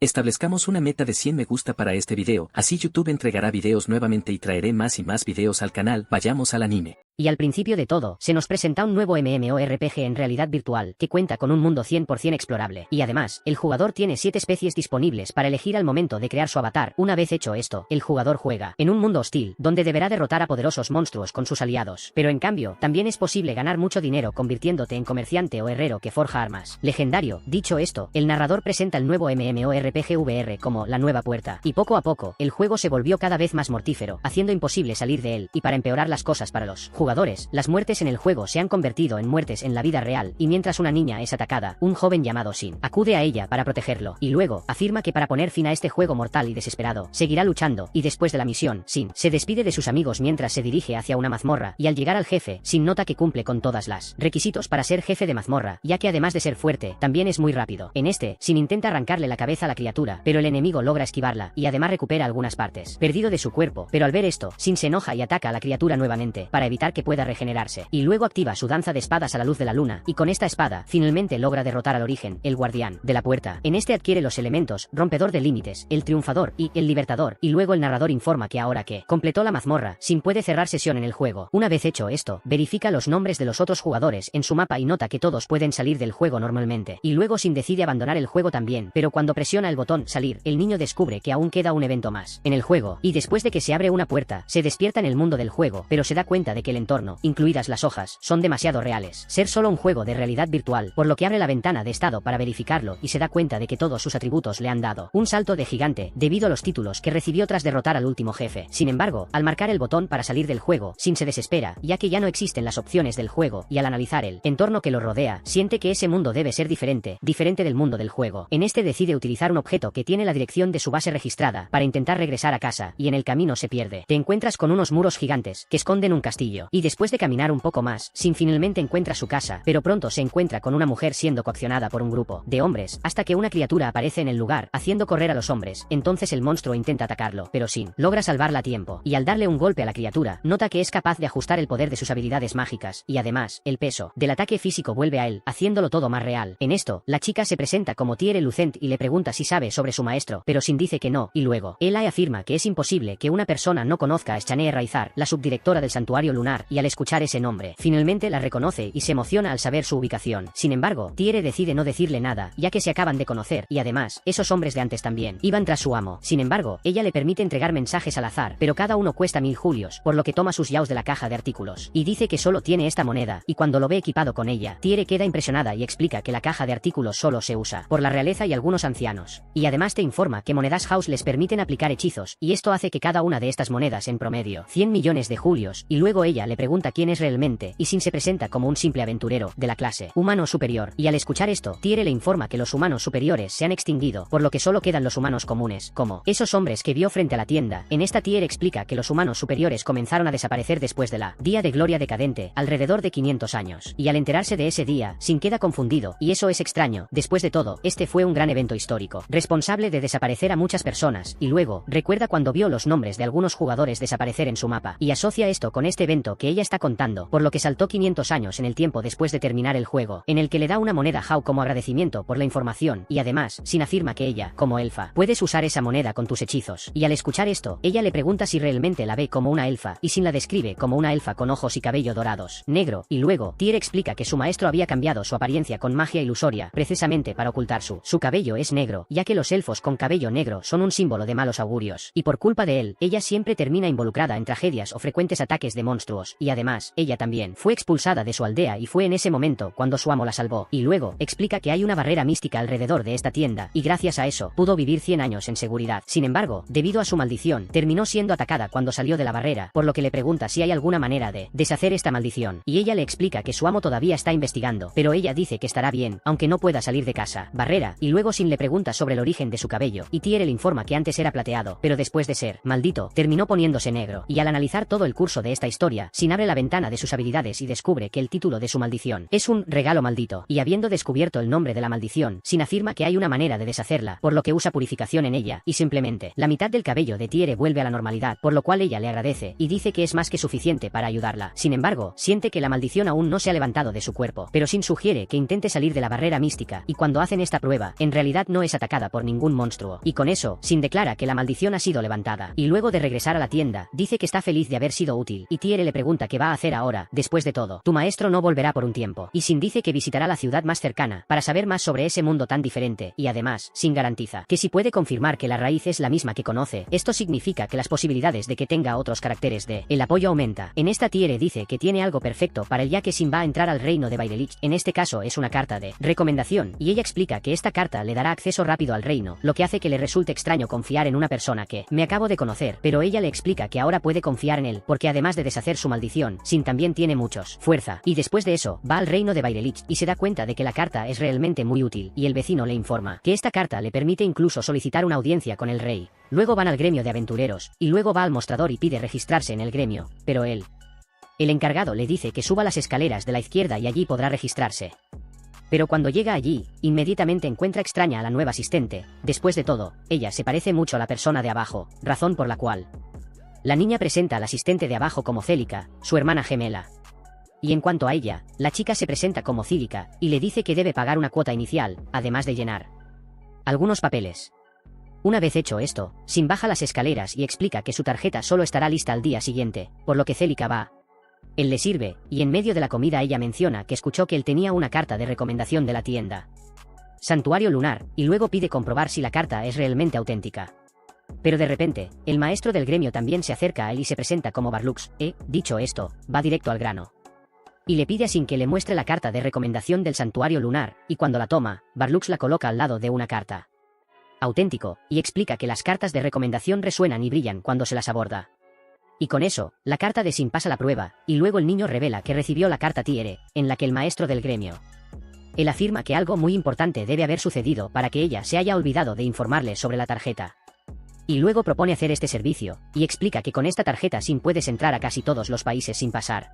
Establezcamos una meta de 100 me gusta para este video, así YouTube entregará videos nuevamente y traeré más y más videos al canal. Vayamos al anime. Y al principio de todo, se nos presenta un nuevo MMORPG en realidad virtual, que cuenta con un mundo 100% explorable. Y además, el jugador tiene 7 especies disponibles para elegir al momento de crear su avatar. Una vez hecho esto, el jugador juega en un mundo hostil, donde deberá derrotar a poderosos monstruos con sus aliados. Pero en cambio, también es posible ganar mucho dinero convirtiéndote en comerciante o herrero que forja armas. Legendario. Dicho esto, el narrador presenta el nuevo MMORPG VR como la nueva puerta. Y poco a poco, el juego se volvió cada vez más mortífero, haciendo imposible salir de él. Y para empeorar las cosas para los jugadores, las muertes en el juego se han convertido en muertes en la vida real, y mientras una niña es atacada, un joven llamado Sin acude a ella para protegerlo, y luego afirma que para poner fin a este juego mortal y desesperado, seguirá luchando, y después de la misión, Sin se despide de sus amigos mientras se dirige hacia una mazmorra, y al llegar al jefe, Sin nota que cumple con todas las requisitos para ser jefe de mazmorra, ya que además de ser fuerte, también es muy rápido. En este, Sin intenta arrancarle la cabeza a la criatura, pero el enemigo logra esquivarla, y además recupera algunas partes perdido de su cuerpo, pero al ver esto, Sin se enoja y ataca a la criatura nuevamente, para evitar que pueda regenerarse, y luego activa su danza de espadas a la luz de la luna, y con esta espada, finalmente logra derrotar al origen, el guardián de la puerta. En este adquiere los elementos, rompedor de límites, el triunfador y el libertador, y luego el narrador informa que ahora que completó la mazmorra, Sin puede cerrar sesión en el juego. Una vez hecho esto, verifica los nombres de los otros jugadores en su mapa y nota que todos pueden salir del juego normalmente, y luego Sin decide abandonar el juego también, pero cuando presiona el botón salir, el niño descubre que aún queda un evento más en el juego, y después de que se abre una puerta, se despierta en el mundo del juego, pero se da cuenta de que el entorno, incluidas las hojas, son demasiado reales. Ser solo un juego de realidad virtual, por lo que abre la ventana de estado para verificarlo y se da cuenta de que todos sus atributos le han dado un salto de gigante debido a los títulos que recibió tras derrotar al último jefe. Sin embargo, al marcar el botón para salir del juego, Sin se desespera, ya que ya no existen las opciones del juego, y al analizar el entorno que lo rodea, siente que ese mundo debe ser diferente del mundo del juego. En este decide utilizar un objeto que tiene la dirección de su base registrada para intentar regresar a casa, y en el camino se pierde. Te encuentras con unos muros gigantes que esconden un castillo, y después de caminar un poco más, Sin finalmente encuentra su casa, pero pronto se encuentra con una mujer siendo coaccionada por un grupo de hombres, hasta que una criatura aparece en el lugar, haciendo correr a los hombres. Entonces el monstruo intenta atacarlo, pero Sin logra salvarla a tiempo, y al darle un golpe a la criatura, nota que es capaz de ajustar el poder de sus habilidades mágicas, y además, el peso del ataque físico vuelve a él, haciéndolo todo más real. En esto, la chica se presenta como Tiere Lucent y le pregunta si sabe sobre su maestro, pero Sin dice que no, y luego, Ella afirma que es imposible que una persona no conozca a Shanae Raizar, la subdirectora del santuario lunar, y al escuchar ese nombre, finalmente la reconoce y se emociona al saber su ubicación. Sin embargo, Tiere decide no decirle nada, ya que se acaban de conocer, y además, esos hombres de antes también iban tras su amo. Sin embargo, ella le permite entregar mensajes al azar, pero cada uno cuesta 1000 julios, por lo que toma sus yaos de la caja de artículos, y dice que solo tiene esta moneda, y cuando lo ve equipado con ella, Tiere queda impresionada y explica que la caja de artículos solo se usa por la realeza y algunos ancianos. Y además te informa que monedas house les permiten aplicar hechizos, y esto hace que cada una de estas monedas en promedio 100 millones de julios, y luego ella le pregunta quién es realmente, y Sin se presenta como un simple aventurero de la clase humano superior, y al escuchar esto, Tiere le informa que los humanos superiores se han extinguido, por lo que solo quedan los humanos comunes, como esos hombres que vio frente a la tienda. En esta Tiere explica que los humanos superiores comenzaron a desaparecer después de la Día de Gloria decadente, alrededor de 500 años, y al enterarse de ese día, Sin queda confundido, y eso es extraño. Después de todo, este fue un gran evento histórico, responsable de desaparecer a muchas personas, y luego, recuerda cuando vio los nombres de algunos jugadores desaparecer en su mapa, y asocia esto con este evento que ella está contando, por lo que saltó 500 años en el tiempo después de terminar el juego, en el que le da una moneda How como agradecimiento por la información, y además, Sin afirma que ella, como elfa, puedes usar esa moneda con tus hechizos, y al escuchar esto, ella le pregunta si realmente la ve como una elfa, y Sin la describe como una elfa con ojos y cabello dorados, negro, y luego, Tiere explica que su maestro había cambiado su apariencia con magia ilusoria, precisamente para ocultar su cabello es negro, ya que los elfos con cabello negro son un símbolo de malos augurios, y por culpa de él, ella siempre termina involucrada en tragedias o frecuentes ataques de monstruos, y además, ella también fue expulsada de su aldea y fue en ese momento cuando su amo la salvó, y luego, explica que hay una barrera mística alrededor de esta tienda, y gracias a eso, pudo vivir 100 años en seguridad. Sin embargo, debido a su maldición, terminó siendo atacada cuando salió de la barrera, por lo que le pregunta si hay alguna manera de deshacer esta maldición, y ella le explica que su amo todavía está investigando, pero ella dice que estará bien, aunque no pueda salir de casa. Barrera, y luego Sin le pregunta sobre el origen de su cabello, y Tiere le informa que antes era plateado, pero después de ser maldito, terminó poniéndose negro, y al analizar todo el curso de esta historia, Sin abre la ventana de sus habilidades y descubre que el título de su maldición es un regalo maldito, y habiendo descubierto el nombre de la maldición, Sin afirma que hay una manera de deshacerla, por lo que usa purificación en ella, y simplemente, la mitad del cabello de Tiere vuelve a la normalidad, por lo cual ella le agradece, y dice que es más que suficiente para ayudarla. Sin embargo, siente que la maldición aún no se ha levantado de su cuerpo, pero Sin sugiere que intente salir de la barrera mística, y cuando hacen esta prueba, en realidad no es atacada por ningún monstruo, y con eso, Sin declara que la maldición ha sido levantada, y luego de regresar a la tienda, dice que está feliz de haber sido útil, y Tiere le pregunta qué va a hacer ahora. Después de todo, tu maestro no volverá por un tiempo, y Sin dice que visitará la ciudad más cercana, para saber más sobre ese mundo tan diferente, y además, Sin garantiza que si puede confirmar que la raíz es la misma que conoce, esto significa que las posibilidades de que tenga otros caracteres de el apoyo aumenta. En esta Tiere dice que tiene algo perfecto para él, ya que Sin va a entrar al reino de Bairelich, en este caso es una carta de recomendación, y ella explica que esta carta le dará acceso rápido al reino, lo que hace que le resulte extraño confiar en una persona que me acabo de conocer, pero ella le explica que ahora puede confiar en él, porque además de deshacer su maldición, Sin también tiene muchos fuerza, y después de eso, va al reino de Bairelich, y se da cuenta de que la carta es realmente muy útil, y el vecino le informa que esta carta le permite incluso solicitar una audiencia con el rey. Luego van al gremio de aventureros, y luego va al mostrador y pide registrarse en el gremio, pero el encargado le dice que suba las escaleras de la izquierda y allí podrá registrarse. Pero cuando llega allí, inmediatamente encuentra extraña a la nueva asistente. Después de todo, ella se parece mucho a la persona de abajo, razón por la cual la niña presenta al asistente de abajo como Célica, su hermana gemela. Y en cuanto a ella, la chica se presenta como Cílica, y le dice que debe pagar una cuota inicial, además de llenar algunos papeles. Una vez hecho esto, Sin baja las escaleras y explica que su tarjeta solo estará lista al día siguiente, por lo que Célica va. Él le sirve, y en medio de la comida ella menciona que escuchó que él tenía una carta de recomendación de la tienda Santuario Lunar, y luego pide comprobar si la carta es realmente auténtica. Pero de repente, el maestro del gremio también se acerca a él y se presenta como Barlux, dicho esto, va directo al grano. Y le pide a Sin que le muestre la carta de recomendación del Santuario Lunar, y cuando la toma, Barlux la coloca al lado de una carta auténtico, y explica que las cartas de recomendación resuenan y brillan cuando se las aborda. Y con eso, la carta de Sin pasa la prueba, y luego el niño revela que recibió la carta Tiere, en la que el maestro del gremio. Él afirma que algo muy importante debe haber sucedido para que ella se haya olvidado de informarle sobre la tarjeta. Y luego propone hacer este servicio, y explica que con esta tarjeta Sin puedes entrar a casi todos los países sin pasar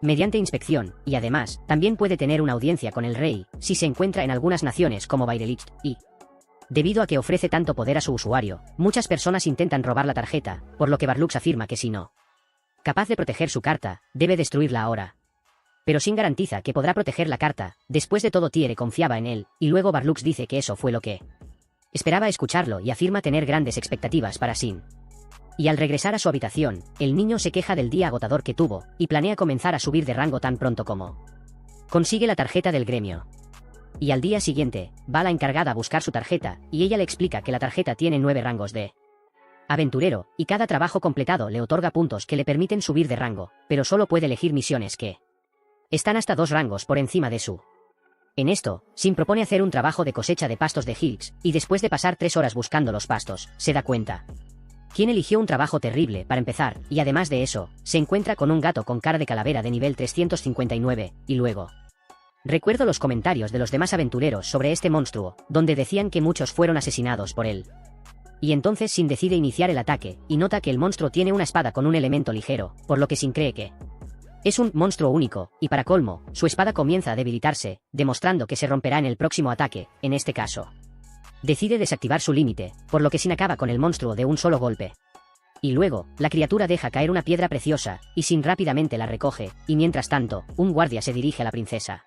mediante inspección, y además, también puede tener una audiencia con el rey, si se encuentra en algunas naciones como Bairelich, y debido a que ofrece tanto poder a su usuario, muchas personas intentan robar la tarjeta, por lo que Barlux afirma que si no capaz de proteger su carta, debe destruirla ahora. Pero Sin garantiza que podrá proteger la carta. Después de todo Tiere confiaba en él, y luego Barlux dice que eso fue lo que esperaba escucharlo y afirma tener grandes expectativas para Sin. Y al regresar a su habitación, el niño se queja del día agotador que tuvo, y planea comenzar a subir de rango tan pronto como consigue la tarjeta del gremio. Y al día siguiente, va la encargada a buscar su tarjeta, y ella le explica que la tarjeta tiene 9 rangos de aventurero, y cada trabajo completado le otorga puntos que le permiten subir de rango, pero solo puede elegir misiones que están hasta 2 rangos por encima de su. En esto, Sin propone hacer un trabajo de cosecha de pastos de Hilks, y después de pasar 3 horas buscando los pastos, se da cuenta quien eligió un trabajo terrible para empezar, y además de eso, se encuentra con un gato con cara de calavera de nivel 359, y luego recuerdo los comentarios de los demás aventureros sobre este monstruo, donde decían que muchos fueron asesinados por él. Y entonces Sin decide iniciar el ataque, y nota que el monstruo tiene una espada con un elemento ligero, por lo que Sin cree que es un monstruo único, y para colmo, su espada comienza a debilitarse, demostrando que se romperá en el próximo ataque, en este caso. Decide desactivar su límite, por lo que Sin acaba con el monstruo de un solo golpe. Y luego, la criatura deja caer una piedra preciosa, y Sin rápidamente la recoge, y mientras tanto, un guardia se dirige a la princesa.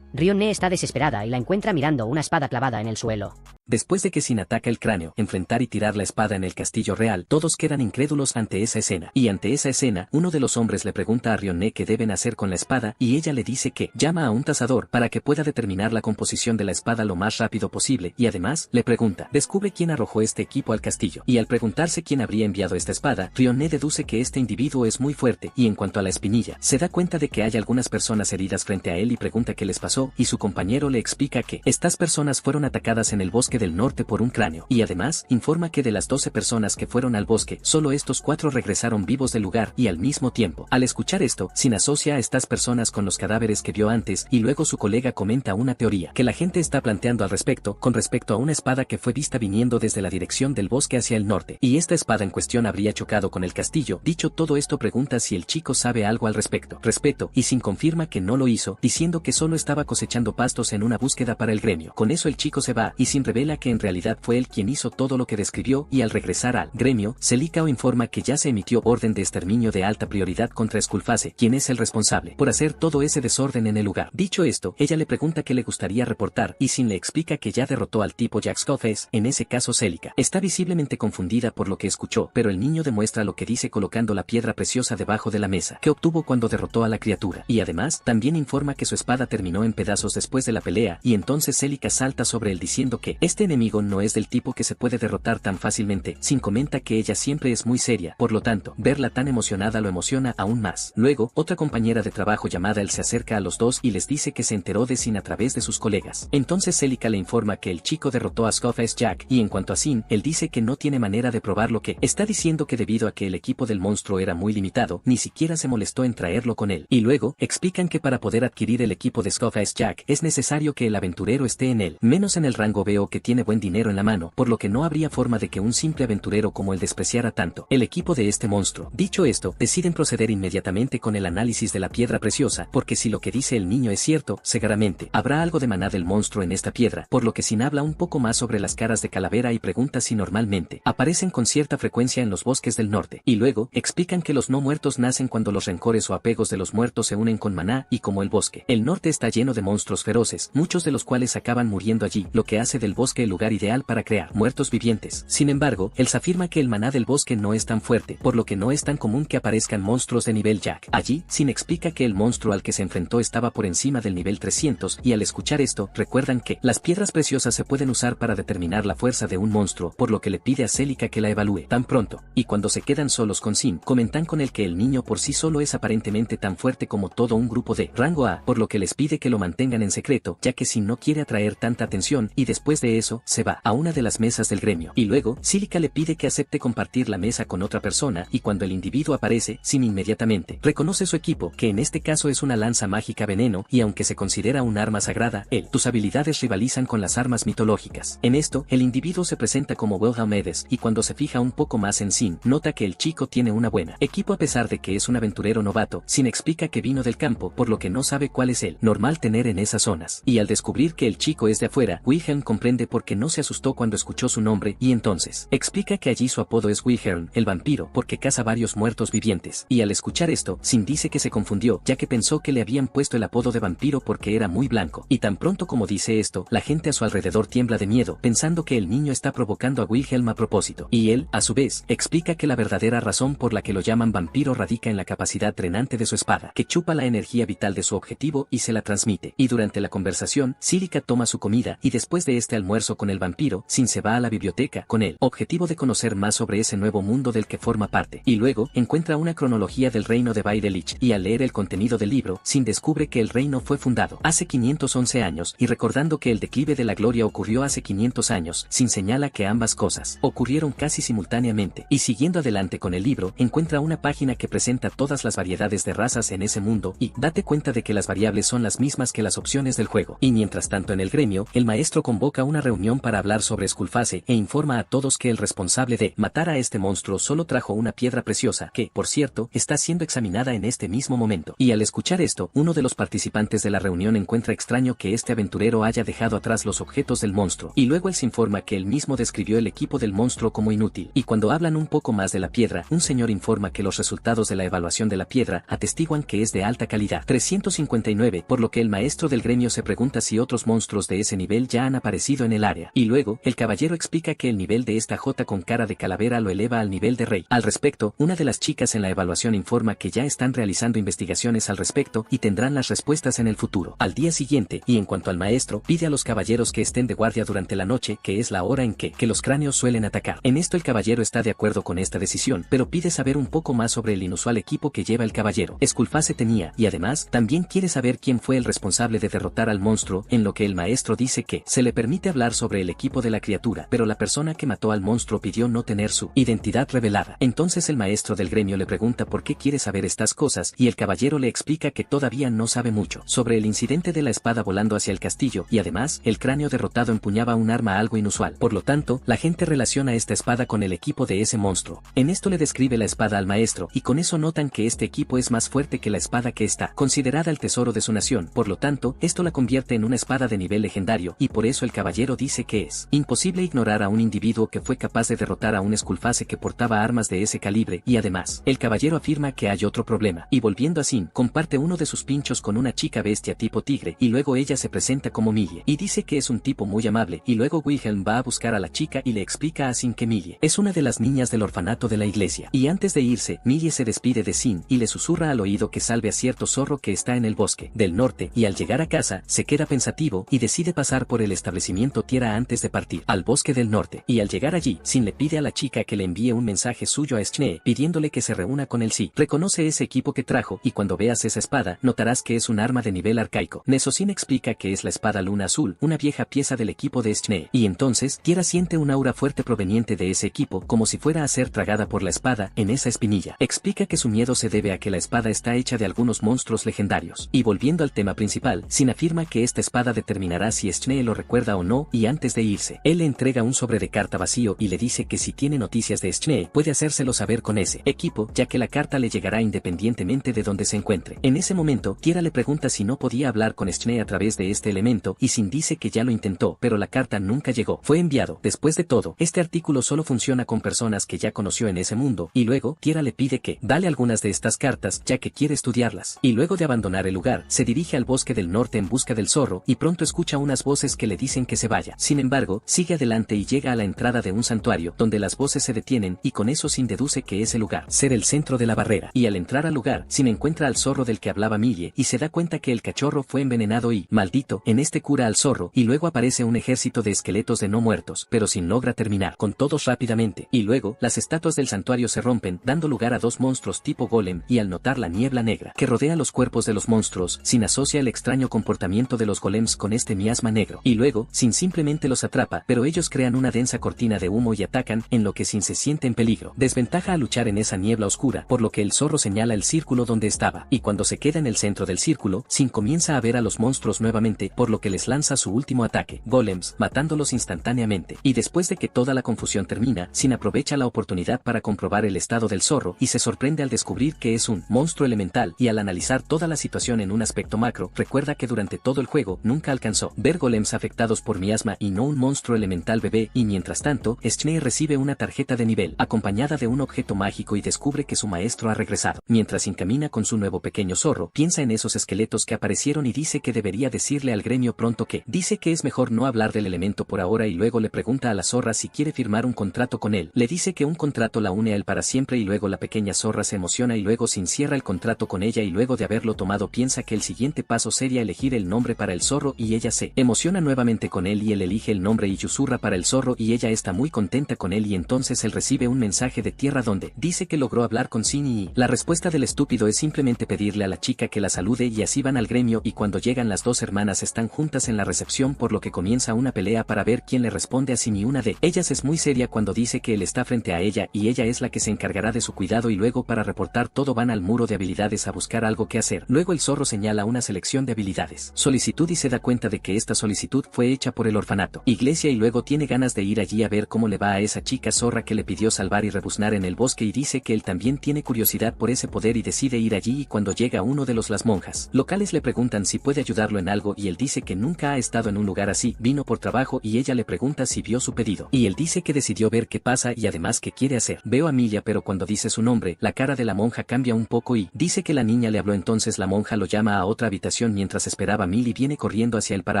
Rionne está desesperada y la encuentra mirando una espada clavada en el suelo. Después de que Sin ataca el cráneo, enfrentar y tirar la espada en el castillo real, todos quedan incrédulos ante esa escena. Y ante esa escena, uno de los hombres le pregunta a Rionne qué deben hacer con la espada, y ella le dice que llama a un tasador para que pueda determinar la composición de la espada lo más rápido posible, y además, le pregunta, descubre quién arrojó este equipo al castillo. Y al preguntarse quién habría enviado esta espada, Rionne deduce que este individuo es muy fuerte, y en cuanto a la espinilla, se da cuenta de que hay algunas personas heridas frente a él y pregunta qué les pasó, y su compañero le explica que estas personas fueron atacadas en el bosque bosque del norte por un cráneo, y además, informa que de las 12 personas que fueron al bosque, solo estos 4 regresaron vivos del lugar, y al mismo tiempo. Al escuchar esto, Sin asocia a estas personas con los cadáveres que vio antes, y luego su colega comenta una teoría que la gente está planteando al respecto, con respecto a una espada que fue vista viniendo desde la dirección del bosque hacia el norte, y esta espada en cuestión habría chocado con el castillo. Dicho todo esto, pregunta si el chico sabe algo al respecto. Respeto, y Sin confirma que no lo hizo, diciendo que solo estaba cosechando pastos en una búsqueda para el gremio. Con eso el chico se va, y Sin revela que en realidad fue él quien hizo todo lo que describió, y al regresar al gremio, Celica informa que ya se emitió orden de exterminio de alta prioridad contra Skullface, quien es el responsable por hacer todo ese desorden en el lugar. Dicho esto, ella le pregunta qué le gustaría reportar, y Sin le explica que ya derrotó al tipo Jack Skullface, en ese caso Celica está visiblemente confundida por lo que escuchó, pero el niño demuestra lo que dice colocando la piedra preciosa debajo de la mesa, que obtuvo cuando derrotó a la criatura, y además, también informa que su espada terminó en pedazos después de la pelea, y entonces Celica salta sobre él diciendo que este enemigo no es del tipo que se puede derrotar tan fácilmente. Sin comenta que ella siempre es muy seria, por lo tanto, verla tan emocionada lo emociona aún más. Luego, otra compañera de trabajo llamada él se acerca a los dos y les dice que se enteró de Sin a través de sus colegas. Entonces Celica le informa que el chico derrotó a Skullface Jack, y en cuanto a Sin, él dice que no tiene manera de probar lo que está diciendo, que debido a que el equipo del monstruo era muy limitado, ni siquiera se molestó en traerlo con él. Y luego, explican que para poder adquirir el equipo de Skullface Jack, es necesario que el aventurero esté en él, menos en el rango. Veo que tiene buen dinero en la mano, por lo que no habría forma de que un simple aventurero como él despreciara tanto el equipo de este monstruo. Dicho esto, deciden proceder inmediatamente con el análisis de la piedra preciosa, porque si lo que dice el niño es cierto, seguramente habrá algo de maná del monstruo en esta piedra, por lo que Sin habla un poco más sobre las caras de calavera y pregunta si normalmente aparecen con cierta frecuencia en los bosques del norte, y luego explican que los no muertos nacen cuando los rencores o apegos de los muertos se unen con maná, y como el bosque el norte está lleno de monstruos feroces, muchos de los cuales acaban muriendo allí, lo que hace del bosque el lugar ideal para crear muertos vivientes. Sin embargo, él afirma que el maná del bosque no es tan fuerte, por lo que no es tan común que aparezcan monstruos de nivel Jack. Allí, Sin explica que el monstruo al que se enfrentó estaba por encima del nivel 300, y al escuchar esto, recuerdan que las piedras preciosas se pueden usar para determinar la fuerza de un monstruo, por lo que le pide a Celica que la evalúe tan pronto, y cuando se quedan solos con Sin, comentan con él que el niño por sí solo es aparentemente tan fuerte como todo un grupo de rango A, por lo que les pide que lo mantengan en secreto, ya que Sin no quiere atraer tanta atención, y después de eso, se va a una de las mesas del gremio, y luego, Celica le pide que acepte compartir la mesa con otra persona, y cuando el individuo aparece, Sin inmediatamente reconoce su equipo, que en este caso es una lanza mágica veneno, y aunque se considera un arma sagrada, tus habilidades rivalizan con las armas mitológicas. En esto, el individuo se presenta como Wilhelm Edes, y cuando se fija un poco más en Sin, nota que el chico tiene una buena equipo a pesar de que es un aventurero novato. Sin explica que vino del campo, por lo que no sabe cuál es el normal tener en esas zonas, y al descubrir que el chico es de afuera, Wilhelm comprende por qué no se asustó cuando escuchó su nombre, y entonces explica que allí su apodo es Wilhelm, el vampiro, porque caza varios muertos vivientes, y al escuchar esto, Sin dice que se confundió, ya que pensó que le habían puesto el apodo de vampiro porque era muy blanco, y tan pronto como dice esto, la gente a su alrededor tiembla de miedo, pensando que el niño está provocando a Wilhelm a propósito, y él, a su vez, explica que la verdadera razón por la que lo llaman vampiro radica en la capacidad drenante de su espada, que chupa la energía vital de su objetivo y se la transmite, y durante la conversación, Celica toma su comida, y después de este almuerzo con el vampiro, Sin se va a la biblioteca, con el objetivo de conocer más sobre ese nuevo mundo del que forma parte, y luego, encuentra una cronología del reino de Baidelich, y al leer el contenido del libro, Sin descubre que el reino fue fundado hace 511 años, y recordando que el declive de la gloria ocurrió hace 500 años, Sin señala que ambas cosas ocurrieron casi simultáneamente, y siguiendo adelante con el libro, encuentra una página que presenta todas las variedades de razas en ese mundo, y date cuenta de que las variables son las mismas que las opciones del juego. Y mientras tanto en el gremio, el maestro convoca una reunión para hablar sobre Skullface, e informa a todos que el responsable de matar a este monstruo solo trajo una piedra preciosa, que, por cierto, está siendo examinada en este mismo momento. Y al escuchar esto, uno de los participantes de la reunión encuentra extraño que este aventurero haya dejado atrás los objetos del monstruo, y luego él se informa que él mismo describió el equipo del monstruo como inútil, y cuando hablan un poco más de la piedra, un señor informa que los resultados de la evaluación de la piedra atestiguan que es de alta calidad, 359, por lo que el maestro del gremio se pregunta si otros monstruos de ese nivel ya han aparecido en el área, y luego, el caballero explica que el nivel de esta J con cara de calavera lo eleva al nivel de rey. Al respecto, una de las chicas en la evaluación informa que ya están realizando investigaciones al respecto y tendrán las respuestas en el futuro. Al día siguiente, y en cuanto al maestro, pide a los caballeros que estén de guardia durante la noche, que es la hora en que los cráneos suelen atacar. En esto el caballero está de acuerdo con esta decisión, pero pide saber un poco más sobre el inusual equipo que lleva el caballero. Skullface tenía, y además, también quiere saber quién fue el responsable de derrotar al monstruo, en lo que el maestro dice que se le permite hablar hablar sobre el equipo de la criatura, pero la persona que mató al monstruo pidió no tener su identidad revelada. Entonces el maestro del gremio le pregunta por qué quiere saber estas cosas y el caballero le explica que todavía no sabe mucho sobre el incidente de la espada volando hacia el castillo y además el cráneo derrotado empuñaba un arma algo inusual. Por lo tanto, la gente relaciona esta espada con el equipo de ese monstruo. En esto le describe la espada al maestro y con eso notan que este equipo es más fuerte que la espada que está considerada el tesoro de su nación. Por lo tanto, esto la convierte en una espada de nivel legendario y por eso el caballero dice que es imposible ignorar a un individuo que fue capaz de derrotar a un Skullface que portaba armas de ese calibre y además, el caballero afirma que hay otro problema y volviendo a Sin, comparte uno de sus pinchos con una chica bestia tipo tigre y luego ella se presenta como Millie y dice que es un tipo muy amable y luego Wilhelm va a buscar a la chica y le explica a Sin que Millie es una de las niñas del orfanato de la iglesia y antes de irse, Millie se despide de Sin y le susurra al oído que salve a cierto zorro que está en el bosque del norte y al llegar a casa, se queda pensativo y decide pasar por el establecimiento Tierra antes de partir al bosque del norte y al llegar allí, Sin le pide a la chica que le envíe un mensaje suyo a Schnee pidiéndole que se reúna con él. Sí, reconoce ese equipo que trajo y cuando veas esa espada, notarás que es un arma de nivel arcaico. Nesosin explica que es la espada Luna Azul, una vieja pieza del equipo de Schnee y entonces, Tierra siente un aura fuerte proveniente de ese equipo como si fuera a ser tragada por la espada en esa espinilla. Explica que su miedo se debe a que la espada está hecha de algunos monstruos legendarios. Y volviendo al tema principal, Sin afirma que esta espada determinará si Schnee lo recuerda o no y antes de irse, él le entrega un sobre de carta vacío y le dice que si tiene noticias de Schnee puede hacérselo saber con ese equipo ya que la carta le llegará independientemente de donde se encuentre. En ese momento, Tierra le pregunta si no podía hablar con Schnee a través de este elemento y Sin dice que ya lo intentó, pero la carta nunca llegó. Fue enviado. Después de todo, este artículo solo funciona con personas que ya conoció en ese mundo y luego, Tierra le pide que dale algunas de estas cartas ya que quiere estudiarlas. Y luego de abandonar el lugar, se dirige al bosque del norte en busca del zorro y pronto escucha unas voces que le dicen que se vaya. Sin embargo, sigue adelante y llega a la entrada de un santuario donde las voces se detienen y con eso Sin deduce que ese lugar ser el centro de la barrera. Y al entrar al lugar, Sin encuentra al zorro del que hablaba Millie y se da cuenta que el cachorro fue envenenado y, maldito, en este cura al zorro y luego aparece un ejército de esqueletos de no muertos, pero Sin logra terminar con todos rápidamente. Y luego, las estatuas del santuario se rompen, dando lugar a dos monstruos tipo golem y al notar la niebla negra que rodea los cuerpos de los monstruos, Sin asocia el extraño comportamiento de los golems con este miasma negro. Y luego, Sin simplemente los atrapa, pero ellos crean una densa cortina de humo y atacan, en lo que Sin se siente en peligro. Desventaja a luchar en esa niebla oscura, por lo que el zorro señala el círculo donde estaba, y cuando se queda en el centro del círculo, Sin comienza a ver a los monstruos nuevamente, por lo que les lanza su último ataque, golems, matándolos instantáneamente. Y después de que toda la confusión termina, Sin aprovecha la oportunidad para comprobar el estado del zorro y se sorprende al descubrir que es un monstruo elemental y al analizar toda la situación en un aspecto macro, recuerda que durante todo el juego nunca alcanzó ver golems afectados por miasma y no un monstruo elemental bebé y mientras tanto, Schnee recibe una tarjeta de nivel acompañada de un objeto mágico y descubre que su maestro ha regresado. Mientras camina con su nuevo pequeño zorro, piensa en esos esqueletos que aparecieron y dice que debería decirle al gremio pronto que dice que es mejor no hablar del elemento por ahora y luego le pregunta a la zorra si quiere firmar un contrato con él. Le dice que un contrato la une a él para siempre y luego la pequeña zorra se emociona y luego Sin cierra el contrato con ella y luego de haberlo tomado piensa que el siguiente paso sería elegir el nombre para el zorro y ella se emociona nuevamente con él y él elige el nombre y susurra para el zorro y ella está muy contenta con él y entonces él recibe un mensaje de Tierra donde dice que logró hablar con Sin y la respuesta del estúpido es simplemente pedirle a la chica que la salude y así van al gremio y cuando llegan las dos hermanas están juntas en la recepción por lo que comienza una pelea para ver quién le responde a Sin y una de ellas es muy seria cuando dice que él está frente a ella y ella es la que se encargará de su cuidado y luego para reportar todo van al muro de habilidades a buscar algo que hacer. Luego el zorro señala una selección de habilidades, solicitud y se da cuenta de que esta solicitud fue hecha por el orfanato, iglesia y luego tiene ganas de ir allí a ver cómo le va a esa chica zorra que le pidió salvar y rebuznar en el bosque y dice que él también tiene curiosidad por ese poder y decide ir allí y cuando llega uno de las monjas locales le preguntan si puede ayudarlo en algo y él dice que nunca ha estado en un lugar así, vino por trabajo y ella le pregunta si vio su pedido y él dice que decidió ver qué pasa y además qué quiere hacer. Veo a Milia pero cuando dice su nombre, la cara de la monja cambia un poco y dice que la niña le habló entonces la monja lo llama a otra habitación mientras esperaba Millie viene corriendo hacia él para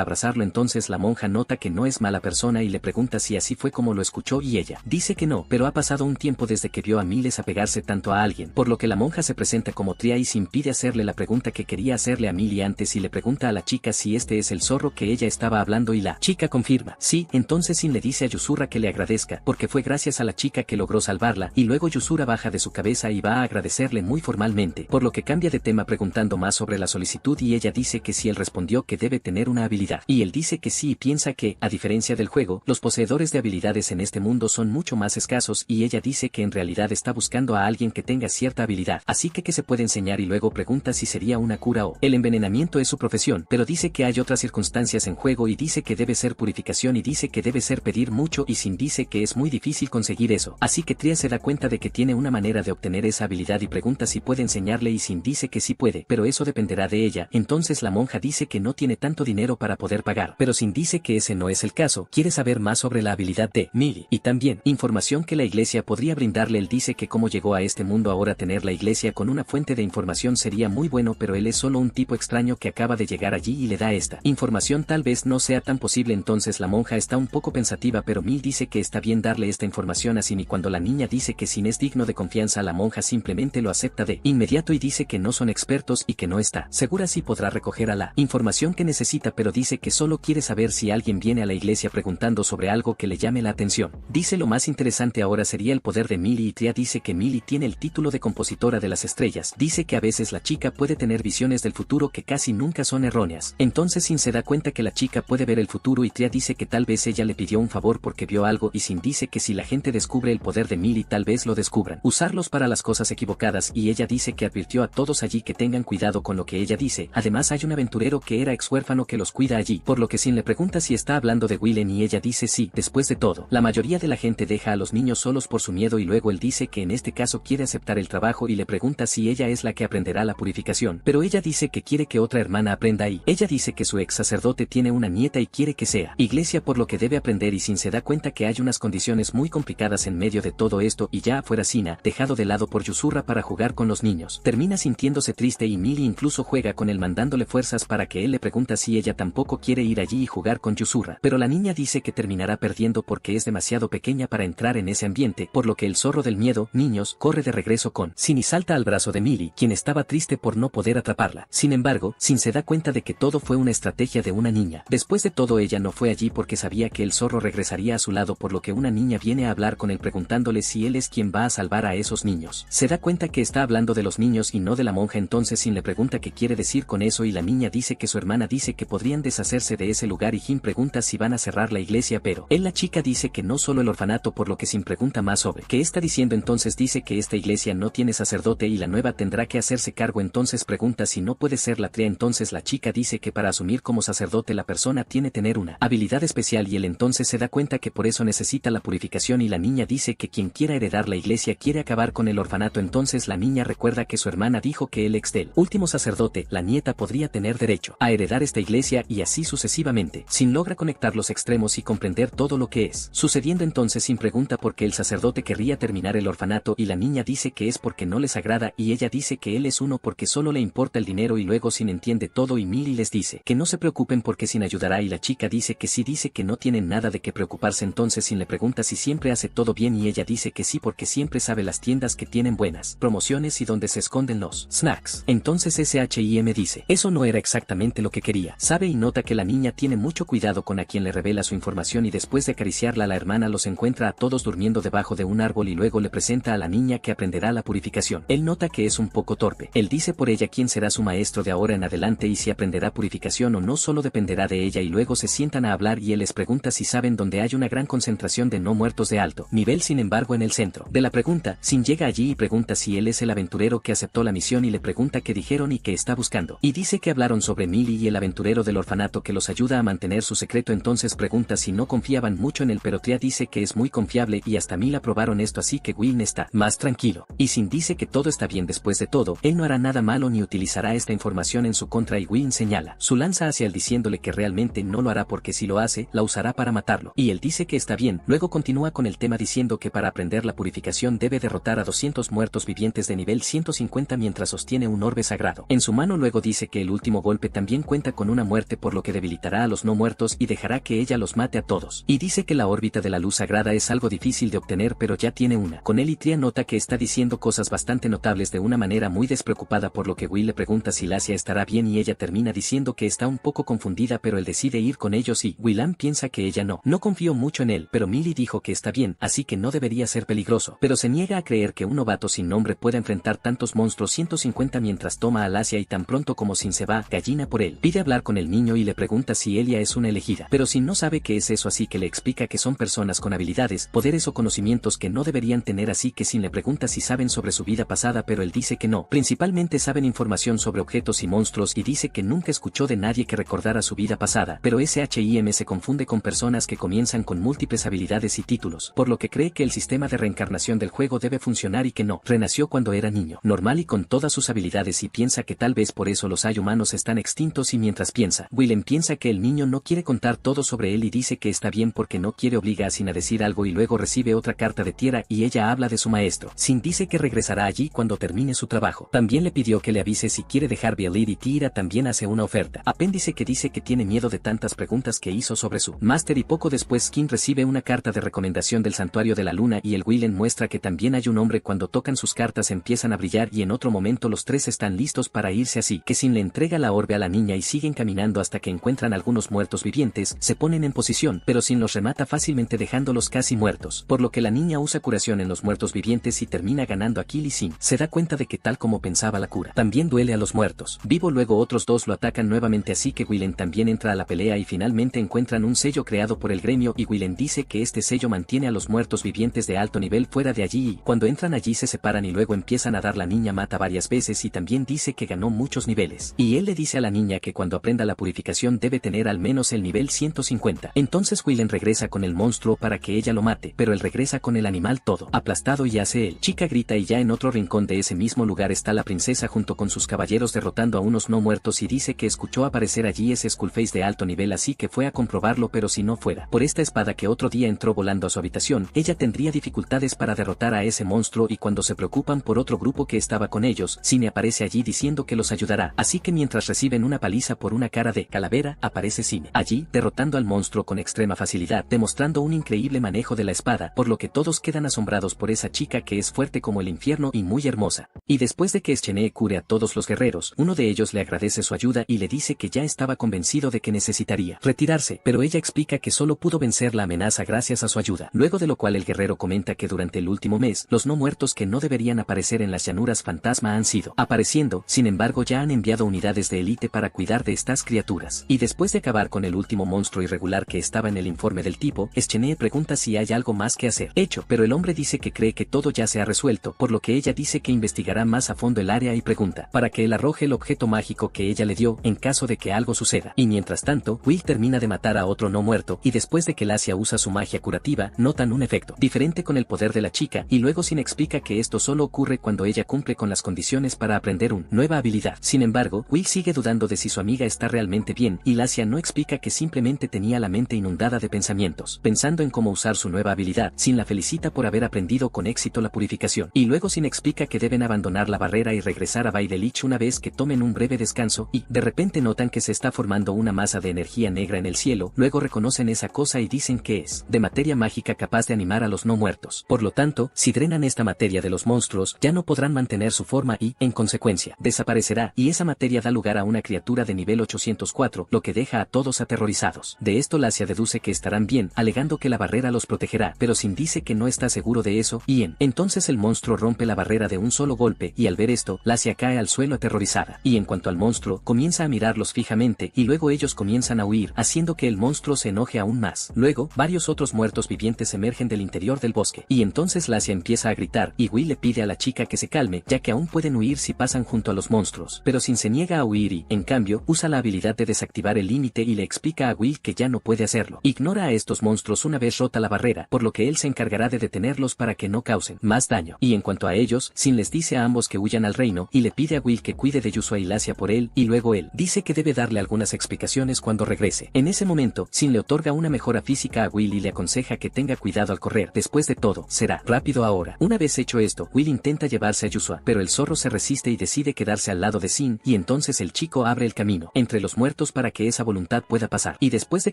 abrazarlo entonces la monja nota que no es mala persona y le pregunta si así fue como lo escuchó y ella dice que no, pero ha pasado un tiempo desde que vio a Miles apegarse tanto a alguien, por lo que la monja se presenta como Tria y se impide hacerle la pregunta que quería hacerle a Millie antes y le pregunta a la chica si este es el zorro que ella estaba hablando y la chica confirma, sí, entonces Sin le dice a Yusura que le agradezca, porque fue gracias a la chica que logró salvarla y luego Yusura baja de su cabeza y va a agradecerle muy formalmente, por lo que cambia de tema preguntando más sobre la solicitud y ella dice que sí él respondió que debe tener una habilidad y él dice que sí y piensa que, a diferencia del juego, los poseedores de habilidades en este mundo son mucho más escasos y ella dice que en realidad está buscando a alguien que tenga cierta habilidad, así que se puede enseñar y luego pregunta si sería una cura o el envenenamiento es su profesión, pero dice que hay otras circunstancias en juego y dice que debe ser purificación y dice que debe ser pedir mucho y Sin dice que es muy difícil conseguir eso, así que Tria se da cuenta de que tiene una manera de obtener esa habilidad y pregunta si puede enseñarle y Sin dice que sí puede, pero eso dependerá de ella. Entonces la monja dice que no tiene tanto dinero para poder pagar, pero Sin dice que ese no es el caso, quiere saber más sobre la habilidad de Millie y también información que la iglesia podría brindarle. Él dice que cómo llegó a este mundo, ahora tener la iglesia con una fuente de información sería muy bueno, pero él es solo un tipo extraño que acaba de llegar allí y le da esta información, tal vez no sea tan posible. Entonces la monja está un poco pensativa, pero Millie dice que está bien darle esta información a Sin y cuando la niña dice que Sin es digno de confianza, la monja simplemente lo acepta de inmediato y dice que no son expertos y que no está segura si podrá recoger a la información que necesita, pero dice que solo quiere saber si alguien viene a la iglesia preguntando sobre algo que le llame la atención. Dice lo más interesante ahora sería el poder de Millie y Tria dice que Millie tiene el título de compositora de las estrellas. Dice que a veces la chica puede tener visiones del futuro que casi nunca son erróneas. Entonces Sin se da cuenta que la chica puede ver el futuro y Tria dice que tal vez ella le pidió un favor porque vio algo y Sin dice que si la gente descubre el poder de Millie tal vez lo descubran usarlos para las cosas equivocadas y ella dice que advirtió a todos allí que tengan cuidado con lo que ella dice. Además hay un aventurero que era ex huérfano que los cuida allí, por lo que Sin le pregunta si está hablando de Willen y ella dice sí. Después de todo, la mayoría de la gente deja a los niños solos por su miedo y luego él dice que en este caso quiere aceptar el trabajo y le pregunta si ella es la que aprenderá la purificación, pero ella dice que quiere que otra hermana aprenda ahí. Ella dice que su ex sacerdote tiene una nieta y quiere que sea iglesia por lo que debe aprender y Sin se da cuenta que hay unas condiciones muy complicadas en medio de todo esto y ya afuera Sina, dejado de lado por Yuzurra para jugar con los niños, termina sintiéndose triste y Millie incluso juega con él mandándole fuerzas para que él le pregunta si ella tampoco quiere ir allí y jugar con Yuzurra, pero la niña dice que terminará perdiendo porque es demasiado pequeña para entrar en ese ambiente, por lo que el zorro del miedo, niños, corre de regreso con Sin y salta al brazo de Millie, quien estaba triste por no poder atraparla. Sin embargo, Sin se da cuenta de que todo fue una estrategia de una niña. Después de todo ella no fue allí porque sabía que el zorro regresaría a su lado, por lo que una niña viene a hablar con él preguntándole si él es quien va a salvar a esos niños. Se da cuenta que está hablando de los niños y no de la monja, entonces Sin le pregunta qué quiere decir con eso y la niña dice que su hermana dice que podrían deshacerse de ese lugar y Jin pregunta si van a cerrar la iglesia, pero la chica dice que no solo el orfanato, por lo que Sin pregunta más sobre qué está diciendo, entonces dice que esta iglesia no tiene sacerdote y la nueva tendrá que hacerse cargo, entonces pregunta si no puede ser la Tria, entonces la chica dice que para asumir como sacerdote la persona tiene que tener una habilidad especial y él entonces se da cuenta que por eso necesita la purificación y la niña dice que quien quiera heredar la iglesia quiere acabar con el orfanato, entonces la niña recuerda que su hermana dijo que el ex del último sacerdote, la nieta, podría tener derecho a heredar esta iglesia y así sucesivamente. Sin logra conectar los extremos y comprender todo lo que es sucediendo, entonces Sin pregunta por qué el sacerdote querría terminar el orfanato y la niña dice que es porque no les agrada y ella dice que él es uno porque solo le importa el dinero y luego Sin entiende todo y Millie les dice que no se preocupen porque Sin ayudará y la chica dice que sí, dice que no tienen nada de qué preocuparse, entonces Sin le pregunta si siempre hace todo bien y ella dice que sí porque siempre sabe las tiendas que tienen buenas promociones y donde se esconden los snacks. Entonces SHIM dice, eso no era exactamente lo que quería. Sabe y nota que la niña tiene mucho cuidado con a quien le revela su información y después de acariciarla la hermana los encuentra a todos durmiendo debajo de un árbol y luego le presenta a la niña que aprenderá la purificación. Él nota que es un poco torpe. Él dice por ella quién será su maestro de ahora en adelante y si aprenderá purificación o no solo dependerá de ella y luego se sientan a hablar y él les pregunta si saben dónde hay una gran concentración de no muertos de alto nivel. Sin embargo, en el centro de la pregunta, Sin llega allí y pregunta si él es el aventurero que aceptó la misión y le pregunta qué dijeron y qué está buscando. Y dice que hablaron sobre Millie y el aventurero del orfanato que los ayuda a mantener su secreto, entonces pregunta si no confiaban mucho en él, pero Tria dice que es muy confiable y hasta Mil aprobaron esto, así que Willen está más tranquilo. Y Sin dice que todo está bien después de todo, él no hará nada malo ni utilizará esta información en su contra y Willen señala su lanza hacia él diciéndole que realmente no lo hará porque si lo hace, la usará para matarlo. Y él dice que está bien, luego continúa con el tema diciendo que para aprender la purificación debe derrotar a 200 muertos vivientes de nivel 150 mientras sostiene un orbe sagrado en su mano. Luego dice que el último golpe también cuenta con una muerte, por lo que debilitará a los no muertos y dejará que ella los mate a todos. Y dice que la órbita de la luz sagrada es algo difícil de obtener, pero ya tiene una. Con él y Tria nota que está diciendo cosas bastante notables de una manera muy despreocupada, por lo que Will le pregunta si Lacia estará bien y ella termina diciendo que está un poco confundida, pero él decide ir con ellos y Willan piensa que ella no confió mucho en él, pero Millie dijo que está bien, así que no debería ser peligroso, pero se niega a creer que un novato sin nombre pueda enfrentar tantos monstruos 150 mientras toma a Lacia y tan pronto como Sin se va, gallina por él, pide hablar con el niño y le pregunta si Elia es una elegida elegida. Pero Sin no sabe qué es eso, así que le explica que son personas con habilidades, poderes o conocimientos que no deberían tener, así que Sin le pregunta si saben sobre su vida pasada, pero él dice que no. Principalmente saben información sobre objetos y monstruos y dice que nunca escuchó de nadie que recordara su vida pasada, pero SHIM se confunde con personas que comienzan con múltiples habilidades y títulos, por lo que cree que el sistema de reencarnación del juego debe funcionar y que no, renació cuando era niño, normal y con todas sus habilidades, y piensa que tal vez por eso los hay humanos están extintos. Y mientras piensa, Willem piensa que el niño no quiere contar todo sobre él y dice que está bien porque no quiere, obliga a Sin a decir algo y luego recibe otra carta de Tierra y ella habla de su maestro. Sin dice que regresará allí cuando termine su trabajo. También le pidió que le avise si quiere dejar Beelid y Tira también hace una oferta. Apéndice que dice que tiene miedo de tantas preguntas que hizo sobre su máster, y poco después Skin recibe una carta de recomendación del Santuario de la Luna y el Willem muestra que también hay un hombre. Cuando tocan sus cartas empiezan a brillar y en otro momento los tres están listos para irse, así que Sin le entrega la orbe a la niña y siguen caminando hasta que encuentran algunos muertos vivientes, se ponen en posición, pero Sin los remata fácilmente dejándolos casi muertos, por lo que la niña usa curación en los muertos vivientes y termina ganando a Kill, y Sin se da cuenta de que tal como pensaba la cura también duele a los muertos vivo. Luego otros dos lo atacan nuevamente, así que Willem también entra a la pelea y finalmente encuentran un sello creado por el gremio y Willem dice que este sello mantiene a los muertos vivientes de alto nivel fuera de allí, y cuando entran allí se separan y luego empiezan a dar. La niña mata varias veces y también dice que ganó muchos niveles, y él le dice a la niña que cuando aprenda la purificación debe tener al menos el nivel 150. Entonces Willem regresa con el monstruo para que ella lo mate, pero él regresa con el animal todo aplastado y hace él. Chica grita y ya en otro rincón de ese mismo lugar está la princesa junto con sus caballeros derrotando a unos no muertos y dice que escuchó aparecer allí ese Skullface de alto nivel, así que fue a comprobarlo, pero si no fuera por esta espada que otro día entró volando a su habitación, ella tendría dificultades para derrotar a ese monstruo. Y cuando se preocupan por otro grupo que estaba con ellos, Cine aparece allí diciendo que los ayudará, así que mientras reciben una paliza por una cara de calavera, aparece Cine allí derrotando al monstruo con extrema facilidad, demostrando un increíble manejo de la espada, por lo que todos quedan asombrados por esa chica que es fuerte como el infierno y muy hermosa. Y después de que Eschenee cure a todos los guerreros, uno de ellos le agradece su ayuda y le dice que ya estaba convencido de que necesitaría retirarse, pero ella explica que solo pudo vencer la amenaza gracias a su ayuda, luego de lo cual el guerrero comenta que durante el último mes, los no muertos que no deberían aparecer en las llanuras fantasma han sido apareciendo, sin embargo ya han enviado unidades de élite para cuidar de estas criaturas. Y después de acabar con el último monstruo irregular que estaba en el informe del tipo, Eschenee pregunta si hay algo más que hacer hecho, pero el hombre dice que cree que todo ya se ha resuelto, por lo que ella dice que investigará más a fondo el área y pregunta para que él arroje el objeto mágico que ella le dio en caso de que algo suceda. Y mientras tanto, Will termina de matar a otro no muerto, y después de que Lacia usa su magia curativa, notan un efecto diferente con el poder de la chica, y luego Sin explica que esto solo ocurre cuando ella cumple con las condiciones para aprender una nueva habilidad. Sin embargo, Will sigue dudando de si su amiga está realmente bien, y Lacia no explica que simplemente tenía la mente inundada de pensamientos, pensando en cómo usar su nueva habilidad. Sin la felicita por haber aprendido con éxito la purificación, y luego Sin explica que deben abandonar la barrera y regresar a Baidelich una vez que tomen un breve descanso, y de repente notan que se está formando una masa de energía negra en el cielo. Luego reconocen esa cosa y dicen que es de materia mágica capaz de animar a los no muertos. Por lo tanto, si drenan esta materia de los monstruos, ya no podrán mantener su forma y, en consecuencia, desaparecerá, y esa materia da lugar a una criatura de nivel 804, lo que deja a todos aterrorizados. De esto Lacia deduce que estarán bien, alegando que la barrera los protegerá, pero Sin dice que no está seguro de eso, y entonces el monstruo rompe la barrera de un solo golpe, y al ver esto, Lacia cae al suelo aterrorizada. Y en cuanto al monstruo, comienza a mirarlos fijamente, y luego ellos comienzan a huir, haciendo que el monstruo se enoje aún más. Luego, varios otros muertos vivientes emergen del interior del bosque, y entonces Lacia empieza a gritar, y Will le pide a la chica que se calme, ya que aún pueden huir si pasan junto a los monstruos, pero Sin se niega a huir y, en cambio, usa la habilidad de desactivar el límite y le explica a Will que ya no puede hacerlo. Ignora a estos monstruos una vez rota la barrera, por lo que él se encargará de detenerlos para que no causen más daño. Y en cuanto a ellos, Sin les dice a ambos que huyan al reino, y le pide a Will que cuide de Yusua y Lacia por él, y luego él dice que debe darle algunas explicaciones cuando regrese. En ese momento, Sin le otorga una mejora física a Will y le aconseja que tenga cuidado al correr. Después de todo, será rápido ahora. Una vez hecho esto, Will intenta llevarse a Yusua, pero el zorro se resiste y decide quedarse al lado de Sin, y entonces el chico abre el camino entre los muertos para que esa voluntad pueda pasar. Y después de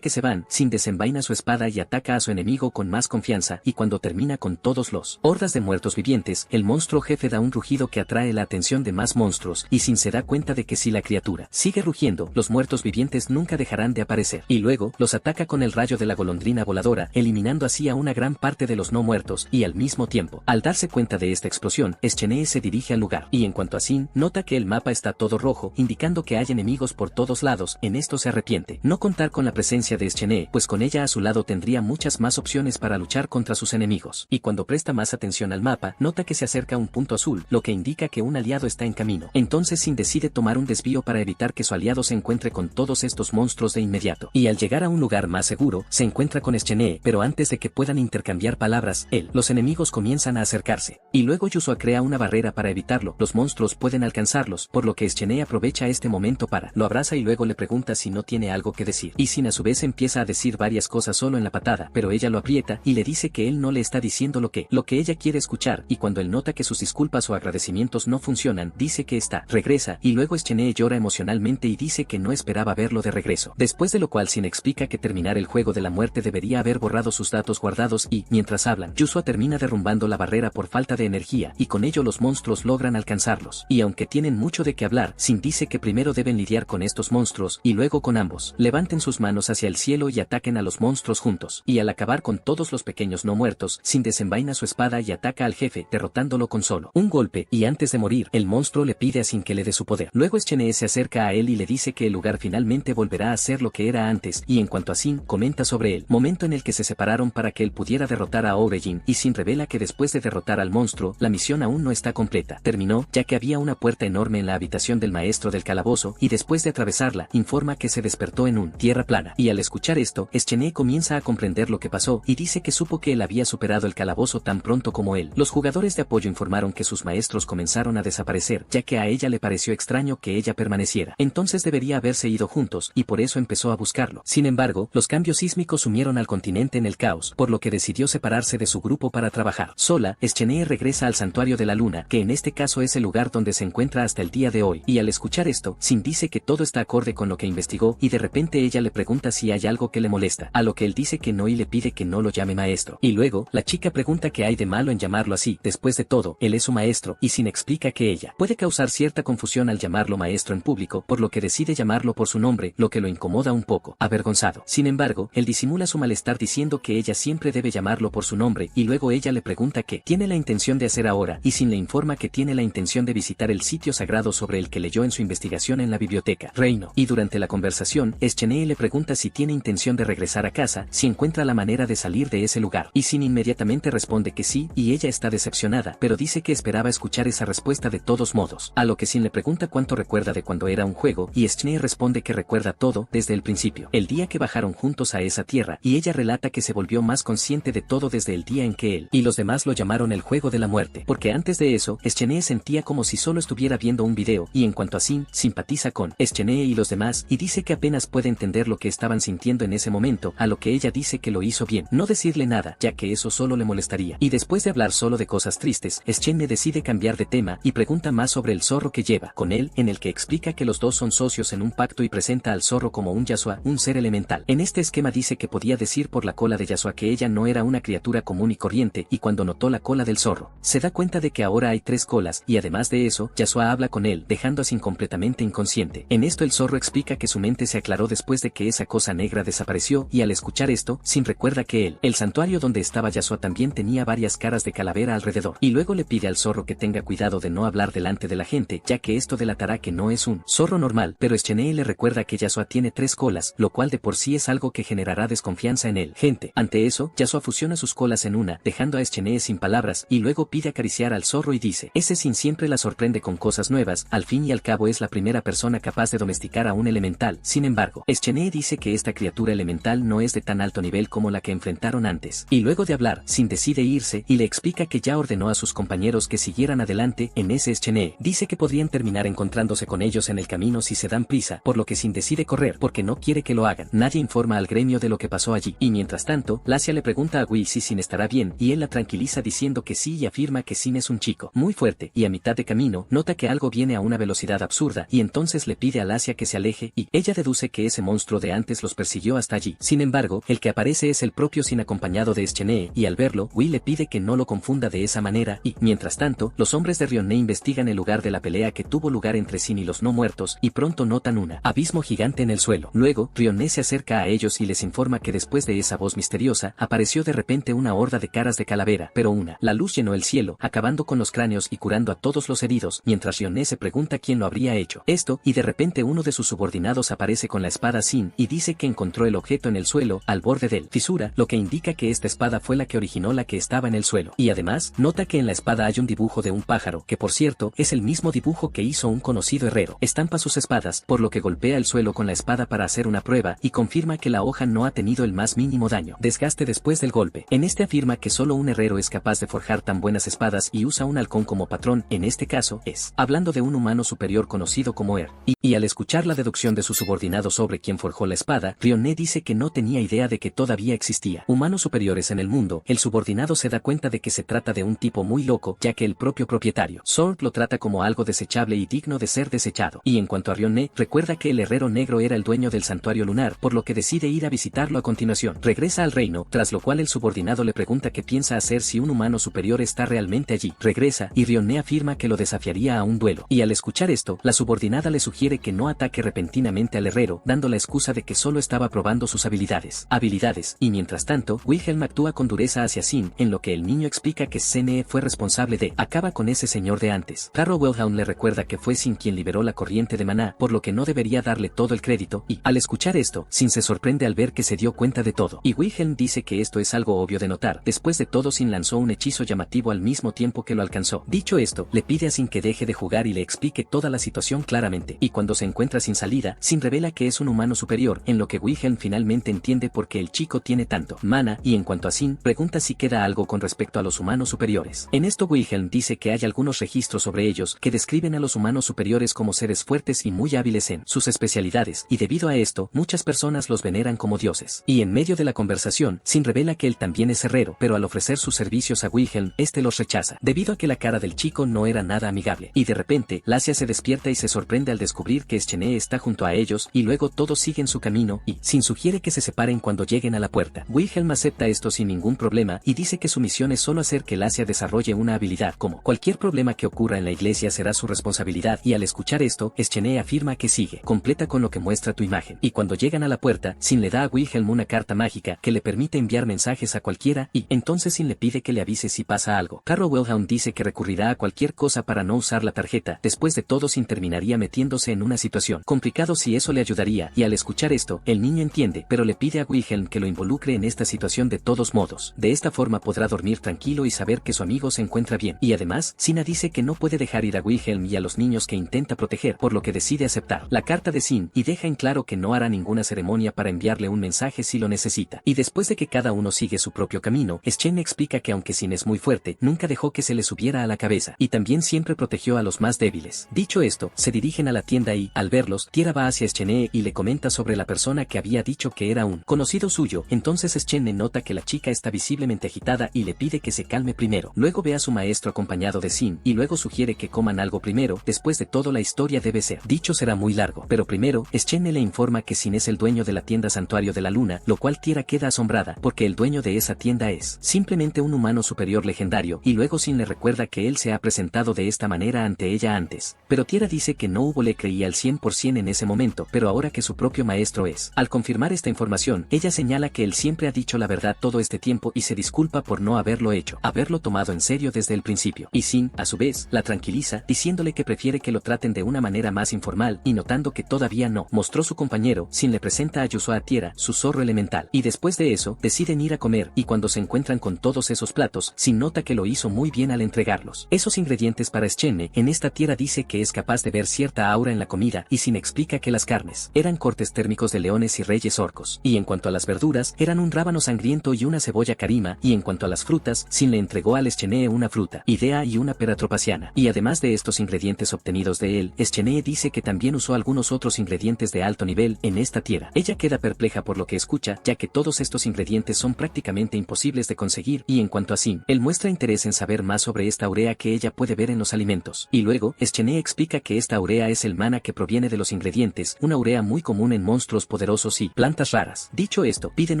que se van, Sin desenvaina su espada y ataca a su enemigo con más confianza, y cuando termina con todos los hordas de muertos vivientes, el monstruo jefe da un rugido que atrae la atención de más monstruos, y Sin se da cuenta de que si la criatura sigue rugiendo, los muertos vivientes nunca dejarán de aparecer. Y luego, los ataca con el rayo de la golondrina voladora, eliminando así a una gran parte de los no muertos, y al mismo tiempo, al darse cuenta de esta explosión, Eschenee se dirige al lugar, y en cuanto a Sin, nota que el mapa está todo rojo, indicando que hay enemigos por todos lados. En esto se arrepiente. No contar con la presencia de Eschené, pues con ella a su lado tendría muchas más opciones para luchar contra sus enemigos. Y cuando presta más atención al mapa, nota que se acerca un punto azul, lo que indica que un aliado está en camino. Entonces Sin decide tomar un desvío para evitar que su aliado se encuentre con todos estos monstruos de inmediato. Y al llegar a un lugar más seguro, se encuentra con Eschené, pero antes de que puedan intercambiar palabras, los enemigos comienzan a acercarse. Y luego Yusua crea una barrera para evitarlo. Los monstruos pueden alcanzarlos, por lo que Eschené aprovecha este momento lo abraza y luego le pregunta si no tiene algo que decir. Y Sin a su vez empieza a decir varias cosas solo en la patada, pero ella lo aprieta y le dice que él no le está diciendo lo que ella quiere escuchar, y cuando él nota que sus disculpas o agradecimientos no funcionan, dice que regresa, y luego Eschené llora emocionalmente y dice que no esperaba verlo de regreso. Después de lo cual Sin explica que terminar el juego de la muerte debería haber borrado sus datos guardados y, mientras hablan, Yusua termina derrumbando la barrera por falta de energía, y con ello los monstruos logran alcanzarlos. Y aunque tienen mucho de qué hablar, Sin dice que primero deben lidiar con estos monstruos, y luego con ambos. Levanten sus manos hacia el cielo y ataquen a los monstruos juntos. Y al acabar con todos los pequeños no muertos, Sin desenvaina su espada y ataca al jefe, derrotándolo con solo un golpe, y antes de morir, el monstruo le pide a Sin que le dé su poder. Luego Eschené se acerca a él y le dice que el lugar finalmente volverá a ser lo que era antes, y en cuanto a Sin, comenta sobre el momento en el que se separaron para que él pudiera derrotar a Orejin, y Sin revela que después de derrotar al monstruo, la misión aún no está completa. Terminó, ya que había una puerta enorme en la habitación del maestro del calabozo, y después de atravesarla, informa que se despertó en un tierra plana. Y al escuchar esto, Eschené comienza a comprender lo que pasó, y dice que supo que él había superado el calabozo tan pronto como él. Los jugadores de apoyo informaron que sus maestros comenzaron a desaparecer, ya que a ella le pareció extraño que ella permaneciera. Entonces debería haberse ido juntos, y por eso empezó a buscarlo. Sin embargo, los cambios sísmicos sumieron al continente en el caos, por lo que decidió separarse de su grupo para trabajar. Sola, Eschené regresa al santuario de la luna, que en este caso es el lugar donde se encuentra hasta el día de hoy, y al escuchar esto, Sin dice que todo está acorde con lo que investigó, y de repente ella le pregunta si hay algo que le molesta, a lo que él dice que no y le pide que no lo llame maestro. Y luego, la chica pregunta qué hay de malo en llamarlo así. Después de todo, él es su maestro, y Sin explica que ella puede causar cierta confusión al llamarlo maestro en público, por lo que decide llamarlo por su nombre, lo que lo incomoda un poco, avergonzado. Sin embargo, él disimula su malestar diciendo que ella siempre debe llamarlo por su nombre, y luego ella le pregunta qué tiene la intención de hacer ahora, y Sin le informa que tiene la intención de visitar el sitio sagrado sobre el que leyó en su investigación en la biblioteca Reino. Y durante la conversación, Eschené le pregunta si tiene intención de regresar a casa, si encuentra la manera de salir de ese lugar, y Sin inmediatamente responde que sí, y ella está decepcionada, pero dice que esperaba escuchar esa respuesta de todos modos, a lo que Sin le pregunta cuánto recuerda de cuando era un juego, y Eschené responde que recuerda todo, desde el principio, el día que bajaron juntos a esa tierra, y ella relata que se volvió más consciente de todo desde el día en que él y los demás lo llamaron el juego de la muerte, porque antes de eso, Eschené sentía como si solo estuviera viendo un video, y en cuanto a Sin, simpatiza con Eschené y los demás, y dice que apenas puede entender lo que estaban sintiendo en ese momento, a lo que ella dice que lo hizo bien, no decirle nada, ya que eso solo le molestaría. Y después de hablar solo de cosas tristes, Eschené decide cambiar de tema, y pregunta más sobre el zorro que lleva con él, en el que explica que los dos son socios en un pacto y presenta al zorro como un Yasuo, un ser elemental. En este esquema dice que podía decir por la cola de Yasuo que ella no era una criatura común y corriente, y cuando notó la cola del zorro, se da cuenta de que ahora hay 3 colas, y además de eso, Yasuo habla con él, dejando a Sin completamente inconsciente. En esto el zorro explica que su mente se aclaró después de que esa cosa negra desapareció, y al escuchar esto, Sin recuerda que el santuario donde estaba Yasuo también tenía varias caras de calavera alrededor, y luego le pide al zorro que tenga cuidado de no hablar delante de la gente, ya que esto delatará que no es un zorro normal, pero Eschené le recuerda que Yasuo tiene 3 colas, lo cual de por sí es algo que generará desconfianza en él. Gente, ante eso, Yasuo fusiona sus colas en una, dejando a Eschené sin palabras, y luego pide acariciar al zorro y dice, ese Sin siempre la sorprende con cosas nuevas, al fin y al cabo es la primera persona capaz de domesticar a un elemental. Sin embargo, Eschené dice que esta criatura elemental no es de tan alto nivel como la que enfrentaron antes, y luego de hablar, Sin decide irse, y le explica que ya ordenó a sus compañeros que siguieran adelante. En ese Eschené dice que podrían terminar encontrándose con ellos en el camino si se dan prisa, por lo que Sin decide correr, porque no quiere que lo hagan. Nadie informa al gremio de lo que pasó allí, y mientras tanto, Lacia le pregunta a Gui si Sin estará bien, y él la tranquiliza diciendo que sí y afirma que Sin es un chico muy fuerte, y a mitad de camino, nota que algo viene a una velocidad absurda, y entonces le pide a Lacia que se aleje, y ella deduce que ese monstruo de antes los persiguió hasta allí. Sin embargo, el que aparece es el propio Sin acompañado de Eschené, y al verlo, Gui le pide que no lo confunda de esa manera, y, mientras tanto, los hombres de Rionné investigan el lugar de la pelea que tuvo lugar entre Sin y los no muertos, y pronto notan un abismo gigante en el suelo. Luego, Rionné se acerca a ellos y les informa que después de esa voz misteriosa, apareció de repente una horda de caras de calavera, pero la luz llenó el cielo, acabando con los cráneos y curando a todos los heridos, mientras Rionné se pregunta quién lo habría hecho esto, y de repente uno de sus subordinados aparece con la espada a Sin y dice que encontró el objeto en el suelo, al borde del fisura, lo que indica que esta espada fue la que originó la que estaba en el suelo. Y además, nota que en la espada hay un dibujo de un pájaro, que por cierto, es el mismo dibujo que hizo un conocido herrero. Estampa sus espadas, por lo que golpea el suelo con la espada para hacer una prueba, y confirma que la hoja no ha tenido el más mínimo daño, desgaste después del golpe. En este afirma que solo un herrero es capaz de forjar tan buenas espadas y usa un halcón como patrón, en este caso, es hablando de un humano superior conocido como y al escuchar la deducción de su subordinado sobre quien forjó la espada, Rionne dice que no tenía idea de que todavía existía humanos superiores en el mundo. El subordinado se da cuenta de que se trata de un tipo muy loco, ya que el propio propietario, Sword, lo trata como algo desechable y digno de ser desechado. Y en cuanto a Rionne, recuerda que el herrero negro era el dueño del santuario lunar, por lo que decide ir a visitarlo a continuación. Regresa al reino, tras lo cual el subordinado le pregunta qué piensa hacer si un humano superior está realmente allí. Regresa, y Rionne afirma que lo desafiaría a un duelo. Y al escuchar esto, la subordinada le sugiere que no ataque repentinamente al herrero, dando la excusa de que solo estaba probando sus habilidades, y mientras tanto, Wilhelm actúa con dureza hacia Sin, en lo que el niño explica que Sene fue responsable de acaba con ese señor de antes. Carro Wilhelm le recuerda que fue Sin quien liberó la corriente de maná, por lo que no debería darle todo el crédito, y al escuchar esto, Sin se sorprende al ver que se dio cuenta de todo, y Wilhelm dice que esto es algo obvio de notar. Después de todo, Sin lanzó un hechizo llamativo al mismo tiempo que lo alcanzó. Dicho esto, le pide a Sin que deje de jugar y le explique toda la situación claramente, y cuando se encuentra sin salida, Sin revela que es un humano superior, en lo que Wilhelm finalmente entiende por qué el chico tiene tanto mana, y en cuanto a Sin, pregunta si queda algo con respecto a los humanos superiores. En esto Wilhelm dice que hay algunos registros sobre ellos que describen a los humanos superiores como seres fuertes y muy hábiles en sus especialidades, y debido a esto, muchas personas los veneran como dioses. Y en medio de la conversación, Sin revela que él también es herrero, pero al ofrecer sus servicios a Wilhelm, este los rechaza, debido a que la cara del chico no era nada amigable. Y de repente, Lacia se despierta y se sorprende al descubrir que Schene está junto a ellos, y luego todos siguen su camino, y Sin sugiere que se separen cuando lleguen a la puerta. Wilhelm acepta esto sin ningún problema, y dice que su misión es solo hacer que Lacia desarrolle una habilidad, como cualquier problema que ocurra en la iglesia será su responsabilidad, y al escuchar esto, Schene afirma que sigue, completa con lo que muestra tu imagen. Y cuando llegan a la puerta, Sin le da a Wilhelm una carta mágica que le permite enviar mensajes a cualquiera, y entonces Sin le pide que le avise si pasa algo. Carro Wilhelm dice que recurrirá a cualquier cosa para no usar la tarjeta. Después de todo, Sin terminaría metiéndose en una situación complicado si eso le ayudaría, y al escuchar esto, el niño entiende, pero le pide a Wilhelm que lo involucre en esta situación de todos modos. De esta forma podrá dormir tranquilo y saber que su amigo se encuentra bien. Y además, Sina dice que no puede dejar ir a Wilhelm y a los niños que intenta proteger, por lo que decide aceptar la carta de Sin, y deja en claro que no hará ninguna ceremonia para enviarle un mensaje si lo necesita. Y después de que cada uno sigue su propio camino, Schen explica que aunque Sin es muy fuerte, nunca dejó que se le subiera a la cabeza, y también siempre protegió a los más débiles. Dicho esto, se dirigen a la tienda y, al verlos, Tiera va hacia Schene y le comenta sobre la persona que había dicho que era un conocido suyo. Entonces Schene nota que la chica está visiblemente agitada y le pide que se calme primero. Luego ve a su maestro acompañado de Sin, y luego sugiere que coman algo primero. Después de todo, la historia debe ser dicho será muy largo, pero primero, Schene le informa que Sin es el dueño de la tienda Santuario de la Luna, lo cual Tiera queda asombrada, porque el dueño de esa tienda es simplemente un humano superior legendario, y luego Sin le recuerda que él se ha presentado de esta manera ante ella antes. Pero Tiera dice que no le creía al 100% en ese momento, pero ahora que su propio maestro es. Al confirmar esta información, ella señala que él siempre ha dicho la verdad todo este tiempo y se disculpa por no haberlo hecho, haberlo tomado en serio desde el principio. Y Sin, a su vez, la tranquiliza, diciéndole que prefiere que lo traten de una manera más informal, y notando que todavía no mostró su compañero, Sin le presenta a Yusua a Tiera, su zorro elemental. Y después de eso, deciden ir a comer, y cuando se encuentran con todos esos platos, Sin nota que lo hizo muy bien al entregarlos. Esos ingredientes para Schene, en esta Tiera dice que es capaz de ver cierta aura en la comida, y Sin explica que las carnes eran cortes térmicos de leones y reyes orcos, y en cuanto a las verduras, eran un rábano sangriento y una cebolla karima, y en cuanto a las frutas, Sin le entregó al Schene una fruta, idea y una pera tropaciana. Y además de estos ingredientes obtenidos de él, Schene dice que también usó algunos otros ingredientes de alto nivel en esta Tiera. Ella queda perpleja por lo que escucha, ya que todos estos ingredientes son prácticamente imposibles de conseguir, y en cuanto a Sin, él muestra interés en saber más sobre esta aurea que ella puede ver en los alimentos. Y luego, Schene explica que esta aurea es el mana que proviene de los ingredientes, una aurea muy común en monstruos poderosos y plantas raras. Dicho esto, piden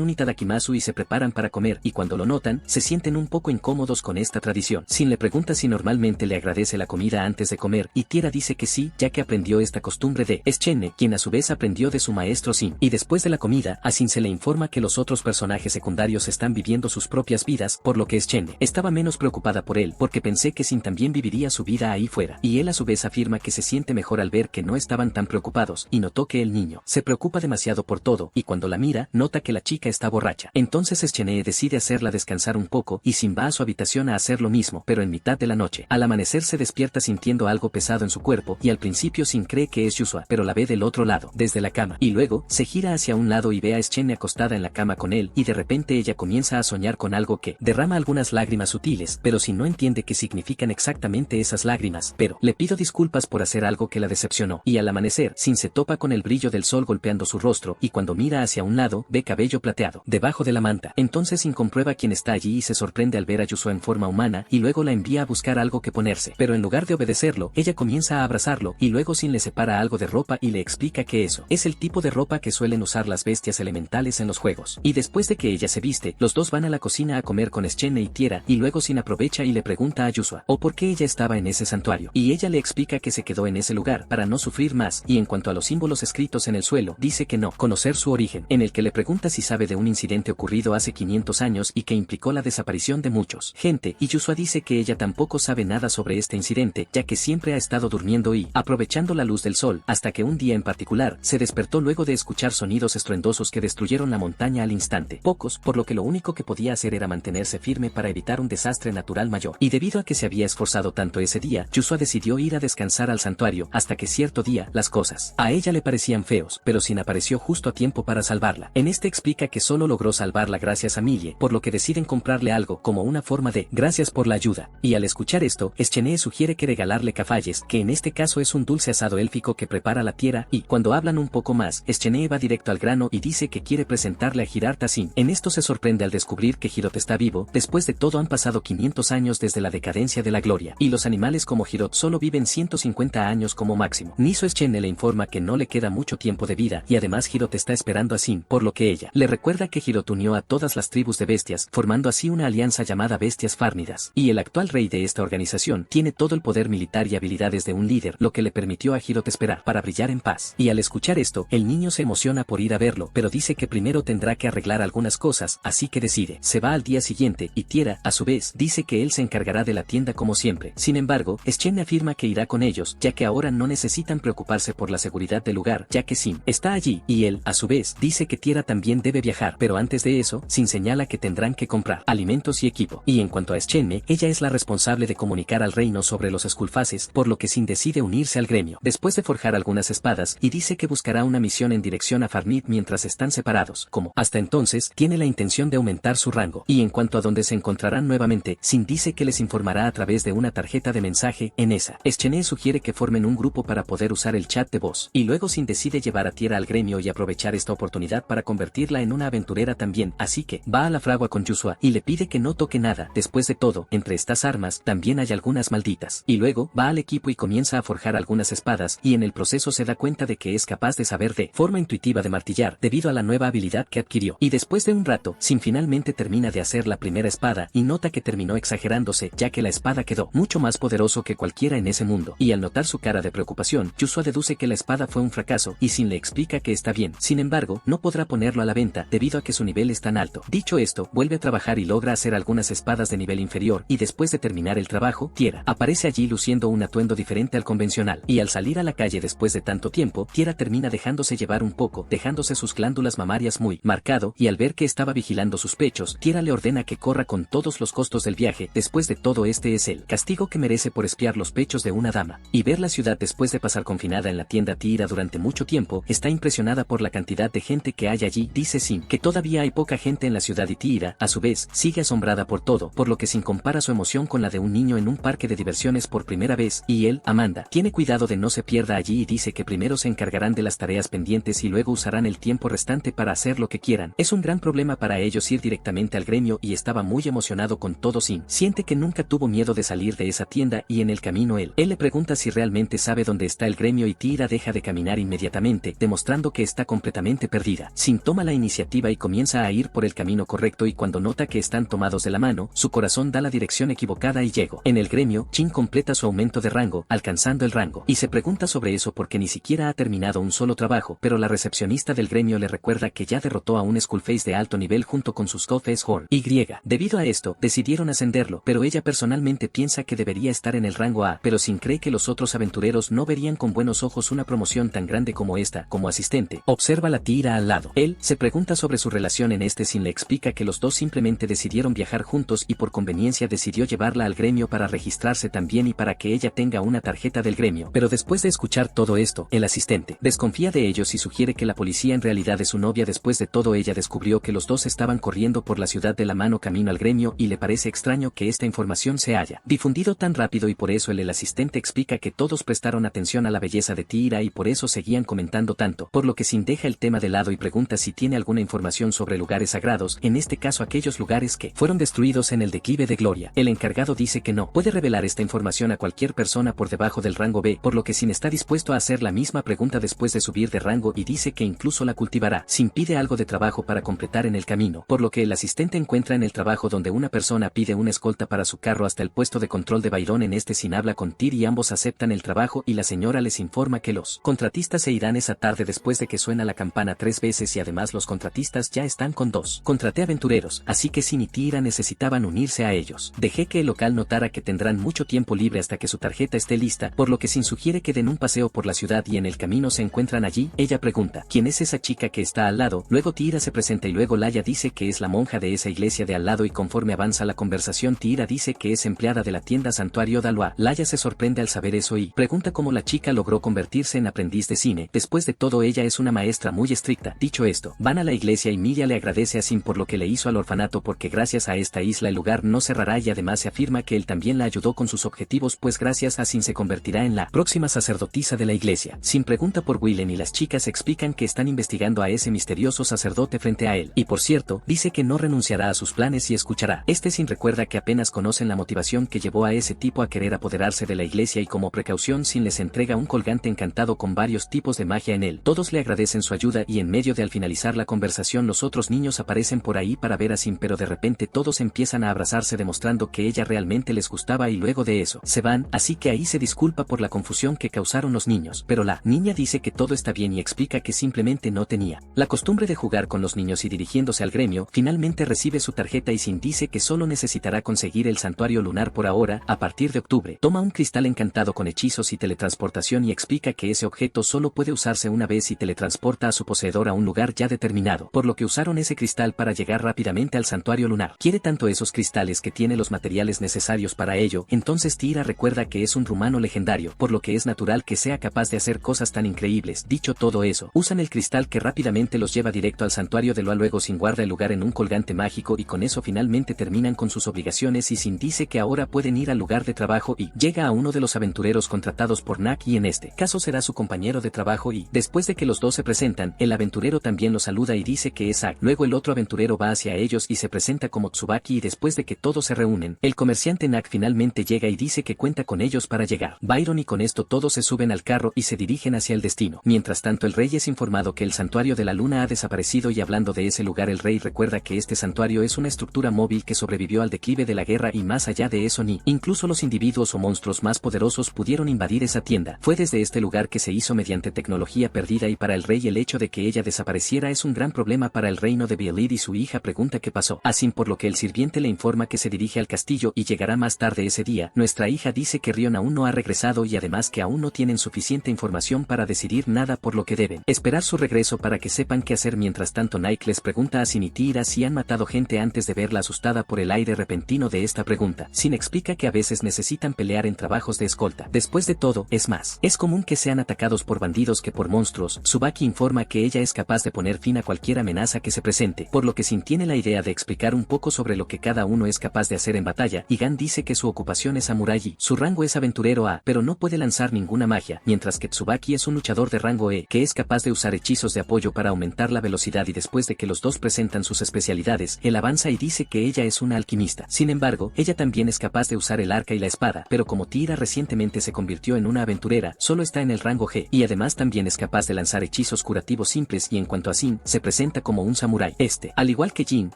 un itadakimasu y se preparan para comer, y cuando lo notan, se sienten un poco incómodos con esta tradición. Sin le pregunta si normalmente le agradece la comida antes de comer, y Tiera dice que sí, ya que aprendió esta costumbre de Schene, quien a su vez aprendió de su maestro Sin. Y después de la comida, a Sin se le informa que los otros personajes secundarios están viviendo sus propias vidas, por lo que Schene estaba menos preocupada por él, porque pensé que Sin también viviría su vida ahí fuera. Y él a su vez afirma que se siente mejor al ver que no estaban tan preocupados, y notó que el niño se preocupa demasiado por todo, y cuando la mira, nota que la chica está borracha. Entonces Eschenee decide hacerla descansar un poco, y Sin va a su habitación a hacer lo mismo, pero en mitad de la noche. Al amanecer se despierta sintiendo algo pesado en su cuerpo, y al principio Sin cree que es Yusua, pero la ve del otro lado, desde la cama, y luego, se gira hacia un lado y ve a Eschenee acostada en la cama con él, y de repente ella comienza a soñar con algo que derrama algunas lágrimas sutiles, pero Sin no entiende qué significan exactamente esas lágrimas, pero le pido disculpas por hacer algo que la decepcionó, y al amanecer, Sin se topa con el brillo del sol golpeando su rostro, y cuando mira hacia un lado, ve cabello plateado, debajo de la manta. Entonces Sin comprueba quién está allí y se sorprende al ver a Yusua en forma humana, y luego la envía a buscar algo que ponerse, pero en lugar de obedecerlo, ella comienza a abrazarlo, y luego Sin le separa algo de ropa y le explica que eso es el tipo de ropa que suelen usar las bestias elementales en los juegos. Y después de que ella se viste, los dos van a la cocina a comer con Eschenee y Tiera, y luego Sin aprovecha y le pregunta a Yusua, o por qué ella estaba en ese santuario, y ella le explica que se quedó en ese lugar para no sufrir más, y en cuanto a los símbolos escritos en el suelo, dice que no conocer su origen, en el que le pregunta si sabe de un incidente ocurrido hace 500 años y que implicó la desaparición de muchos gente, y Yusua dice que ella tampoco sabe nada sobre este incidente, ya que siempre ha estado durmiendo y aprovechando la luz del sol, hasta que un día en particular, se despertó luego de escuchar sonidos estruendosos que destruyeron la montaña al instante, pocos, por lo que lo único que podía hacer era mantenerse firme para evitar un desastre natural mayor, y debido a que se había esforzado tanto ese día, Yusua decidió ir a descansar al santuario, hasta que cierto día, las cosas a ella le parecían feos, pero Sin apareció justo a tiempo para salvarla. En este explica que solo logró salvarla gracias a Millie, por lo que deciden comprarle algo como una forma de gracias por la ayuda, y al escuchar esto, Eschenee sugiere que regalarle cafalles, que en este caso es un dulce asado élfico que prepara la Tiera, y cuando hablan un poco más, Eschenee va directo al grano y dice que quiere presentarle a Hirata Sin. En esto se sorprende al descubrir que Hirot está vivo. Después de todo han pasado 500 años desde la decadencia de la gloria, y los animales como Hirot solo viven 150 años como máximo. Niso Eschenee le informa que no le queda mucho tiempo de vida, y además Hirot está esperando a Sin, por lo que ella le recuerda que Hirot unió a todas las tribus de bestias, formando así una alianza llamada Bestias Fárnidas, y el actual rey de esta organización tiene todo el poder militar y habilidades de un líder, lo que le permitió a Hirot esperar para brillar en paz. Y al escuchar esto, el niño se emociona por ir a verlo, pero dice que primero tendrá que arreglar algunas cosas, así que decide. Se va al día siguiente, y Tiera, a su vez, dice que él se encargará de la tienda como siempre. Sin embargo, Eschenee afirma que irá con ellos, ya que ahora no necesitan preocuparse por la seguridad del lugar, ya que Sin está allí, y él, a su vez, dice que Tiera también debe viajar, pero antes de eso, Sin señala que tendrán que comprar alimentos y equipo. Y en cuanto a Eschenee, ella es la responsable de comunicar al reino sobre los Skullfaces, por lo que Sin decide unirse al gremio, después de forjar algunas espadas, y dice que buscará una misión en dirección a Farnid mientras están separados, como hasta entonces, tiene la intención de aumentar su rango. Y en cuanto a dónde se encontrarán nuevamente, Sin dice que les informará a través de una tarjeta de mensaje. En esa, Eschenee sugiere que formen un grupo para poder usar el chat de voz, y luego Sin decide llevar a Tiera al gremio y aprovechar esta oportunidad para convertirla en una aventurera también, así que va a la fragua con Yusua y le pide que no toque nada. Después de todo, entre estas armas también hay algunas malditas, y luego va al equipo y comienza a forjar algunas espadas, y en el proceso se da cuenta de que es capaz de saber de forma intuitiva de martillar debido a la nueva habilidad que adquirió. Y después de un rato, Sin finalmente termina de hacer la primera espada y nota que terminó exagerándose, ya que la espada quedó mucho más poderoso que cualquiera en ese mundo, y al notar su cara de preocupación, Yusua deduce que la espada fue un fracaso, y Sin le explica que está bien. Sin embargo, no podrá ponerlo a la venta debido a que su nivel es tan alto. Dicho esto, vuelve a trabajar y logra hacer algunas espadas de nivel inferior, y después de terminar el trabajo, Tiera aparece allí luciendo un atuendo diferente al convencional, y al salir a la calle después de tanto tiempo, Tiera termina dejándose llevar un poco, dejándose sus glándulas mamarias muy marcado, y al ver que estaba vigilando sus pechos, Tiera le ordena que corra con todos los costos del viaje. Después de todo, este es el castigo que merece por espiar los pechos de una dama. Y ver la ciudad después de pasar confinada en la tienda Tiira durante mucho tiempo, está impresionada por la cantidad de gente que hay allí. Dice Sin que todavía hay poca gente en la ciudad, y Tiira, a su vez, sigue asombrada por todo, por lo que Sin compara su emoción con la de un niño en un parque de diversiones por primera vez, y él, Amanda, tiene cuidado de no se pierda allí y dice que primero se encargarán de las tareas pendientes y luego usarán el tiempo restante para hacer lo que quieran. Es un gran problema para ellos ir directamente al gremio, y estaba muy emocionado con todo. Sin siente que nunca tuvo miedo de salir de esa tienda, y en el camino él le pregunta si realmente sabe dónde está el gremio, y Tiira deja de caminar inmediatamente, demostrando que está completamente perdida. Sin toma la iniciativa y comienza a ir por el camino correcto, y cuando nota que están tomados de la mano, su corazón da la dirección equivocada y llegó. En el gremio, Chin completa su aumento de rango, alcanzando el rango, y se pregunta sobre eso porque ni siquiera ha terminado un solo trabajo, pero la recepcionista del gremio le recuerda que ya derrotó a un Skullface de alto nivel junto con sus Skullface Horn Y. Debido a esto, decidieron ascenderlo, pero ella personalmente piensa que debería estar en el rango A, pero Sin cree que los otros aventureros no verían con buenos ojos una promoción tan grande como esta, Nara, como asistente, observa la Tira al lado. Él se pregunta sobre su relación en Sin le explica que los dos simplemente decidieron viajar juntos y por conveniencia decidió llevarla al gremio para registrarse también y para que ella tenga una tarjeta del gremio. Pero después de escuchar todo esto, el asistente desconfía de ellos y sugiere que la policía en realidad es su novia. Después de todo, ella descubrió que los dos estaban corriendo por la ciudad de la mano camino al gremio y le parece extraño que esta información se haya difundido tan rápido y por eso el asistente explica que todos prestaron atención a la belleza de Tira y por eso seguían comentando tanto, por lo que Sin deja el tema de lado y pregunta si tiene alguna información sobre lugares sagrados, en este caso aquellos lugares que fueron destruidos en el declive de Gloria. El encargado dice que no puede revelar esta información a cualquier persona por debajo del rango B, por lo que Sin está dispuesto a hacer la misma pregunta después de subir de rango y dice que incluso la cultivará. Sin pide algo de trabajo para completar en el camino, por lo que el asistente encuentra en el trabajo donde una persona pide una escolta para su carro hasta el puesto de control de Byron. En Sin habla con Tyr y ambos aceptan el trabajo y la señora les informa que los contratistas se irán esa tarde después de que suena la campana 3 veces y además los contratistas ya están con 2 contraté aventureros, así que Sin y Tira necesitaban unirse a ellos. Dejé que el local notara que tendrán mucho tiempo libre hasta que su tarjeta esté lista, por lo que Sin sugiere que den un paseo por la ciudad y en el camino se encuentran allí. Ella pregunta ¿quién es esa chica que está al lado? Luego Tira se presenta y luego Laia dice que es la monja de esa iglesia de al lado y conforme avanza la conversación Tira dice que es empleada de la tienda Santuario Dalois. Laia se sorprende al saber eso y pregunta cómo la chica logró convertirse en aprendiz de cine. Después de todo ella es una maestra muy estricta. Dicho esto, van a la iglesia y Milla le agradece a Sin por lo que le hizo al orfanato porque gracias a esta isla el lugar no cerrará y además se afirma que él también la ayudó con sus objetivos pues gracias a Sin se convertirá en la próxima sacerdotisa de la iglesia. Sin pregunta por Willen y las chicas explican que están investigando a ese misterioso sacerdote frente a él. Y por cierto, dice que no renunciará a sus planes y escuchará. Sin recuerda que apenas conocen la motivación que llevó a ese tipo a querer apoderarse de la iglesia y como precaución Sin les entrega un colgante encantado con varios tipos de magia en él. Todos le agradecen su ayuda y en medio de al finalizar la conversación los otros niños aparecen por ahí para ver a Sin pero de repente todos empiezan a abrazarse demostrando que ella realmente les gustaba y luego de eso se van, así que ahí se disculpa por la confusión que causaron los niños, pero la niña dice que todo está bien y explica que simplemente no tenía la costumbre de jugar con los niños y dirigiéndose al gremio, finalmente recibe su tarjeta y Sin dice que solo necesitará conseguir el santuario lunar por ahora. A partir de octubre, toma un cristal encantado con hechizos y teletransportación y explica que ese objeto solo puede usarse una vez y teletransporta a su poseedor a un lugar ya determinado, por lo que usaron ese cristal para llegar rápidamente al santuario lunar. Quiere tanto esos cristales que tiene los materiales necesarios para ello, entonces Tira recuerda que es un rumano legendario, por lo que es natural que sea capaz de hacer cosas tan increíbles. Dicho todo eso, usan el cristal que rápidamente los lleva directo al santuario de Loa. Luego Sin guarda el lugar en un colgante mágico y con eso finalmente terminan con sus obligaciones y Sin dice que ahora pueden ir al lugar de trabajo y llega a uno de los aventureros contratados por Nak y en este caso será su compañero de trabajo y después de que los dos se presentan, el aventurero también los saluda y dice que es Zack. Luego el otro aventurero va hacia ellos y se presenta como Tsubaki y después de que todos se reúnen, el comerciante Nak finalmente llega y dice que cuenta con ellos para llegar Byron y con esto todos se suben al carro y se dirigen hacia el destino. Mientras tanto el rey es informado que el santuario de la luna ha desaparecido y hablando de ese lugar el rey recuerda que este santuario es una estructura móvil que sobrevivió al declive de la guerra y más allá de eso ni incluso los individuos o monstruos más poderosos pudieron invadir esa tienda. Fue desde este lugar que se hizo mediante tecnología perdida y para el rey el hecho de que ella desapareciera es un gran problema para el reino de Bielir y su hija pregunta qué pasó. Así por lo que el sirviente le informa que se dirige al castillo y llegará más tarde ese día. Nuestra hija dice que Rion aún no ha regresado y además que aún no tienen suficiente información para decidir nada por lo que deben esperar su regreso para que sepan qué hacer. Mientras tanto Nike les pregunta a Sin y Tira si han matado gente antes de verla asustada por el aire repentino de esta pregunta. Sin explica que a veces necesitan pelear en trabajos de escolta. Después de todo, es común que sean atacados por bandidos que por monstruos. Tsubaki informa que ella es capaz de poner fin a cualquier amenaza que se presente, por lo que Sin tiene la idea de explicar un poco sobre lo que cada uno es capaz de hacer en batalla, y Gan dice que su ocupación es samurai y su rango es aventurero A, pero no puede lanzar ninguna magia, mientras que Tsubaki es un luchador de rango E, que es capaz de usar hechizos de apoyo para aumentar la velocidad y después de que los dos presentan sus especialidades, él avanza y dice que ella es una alquimista. Sin embargo, ella también es capaz de usar el arca y la espada, pero como Tira recientemente se convirtió en una aventurera, solo está en el rango G, y además también es capaz de lanzar hechizos curativos simples y en cuanto a Sin, se presenta como un samurái. Al igual que Jin,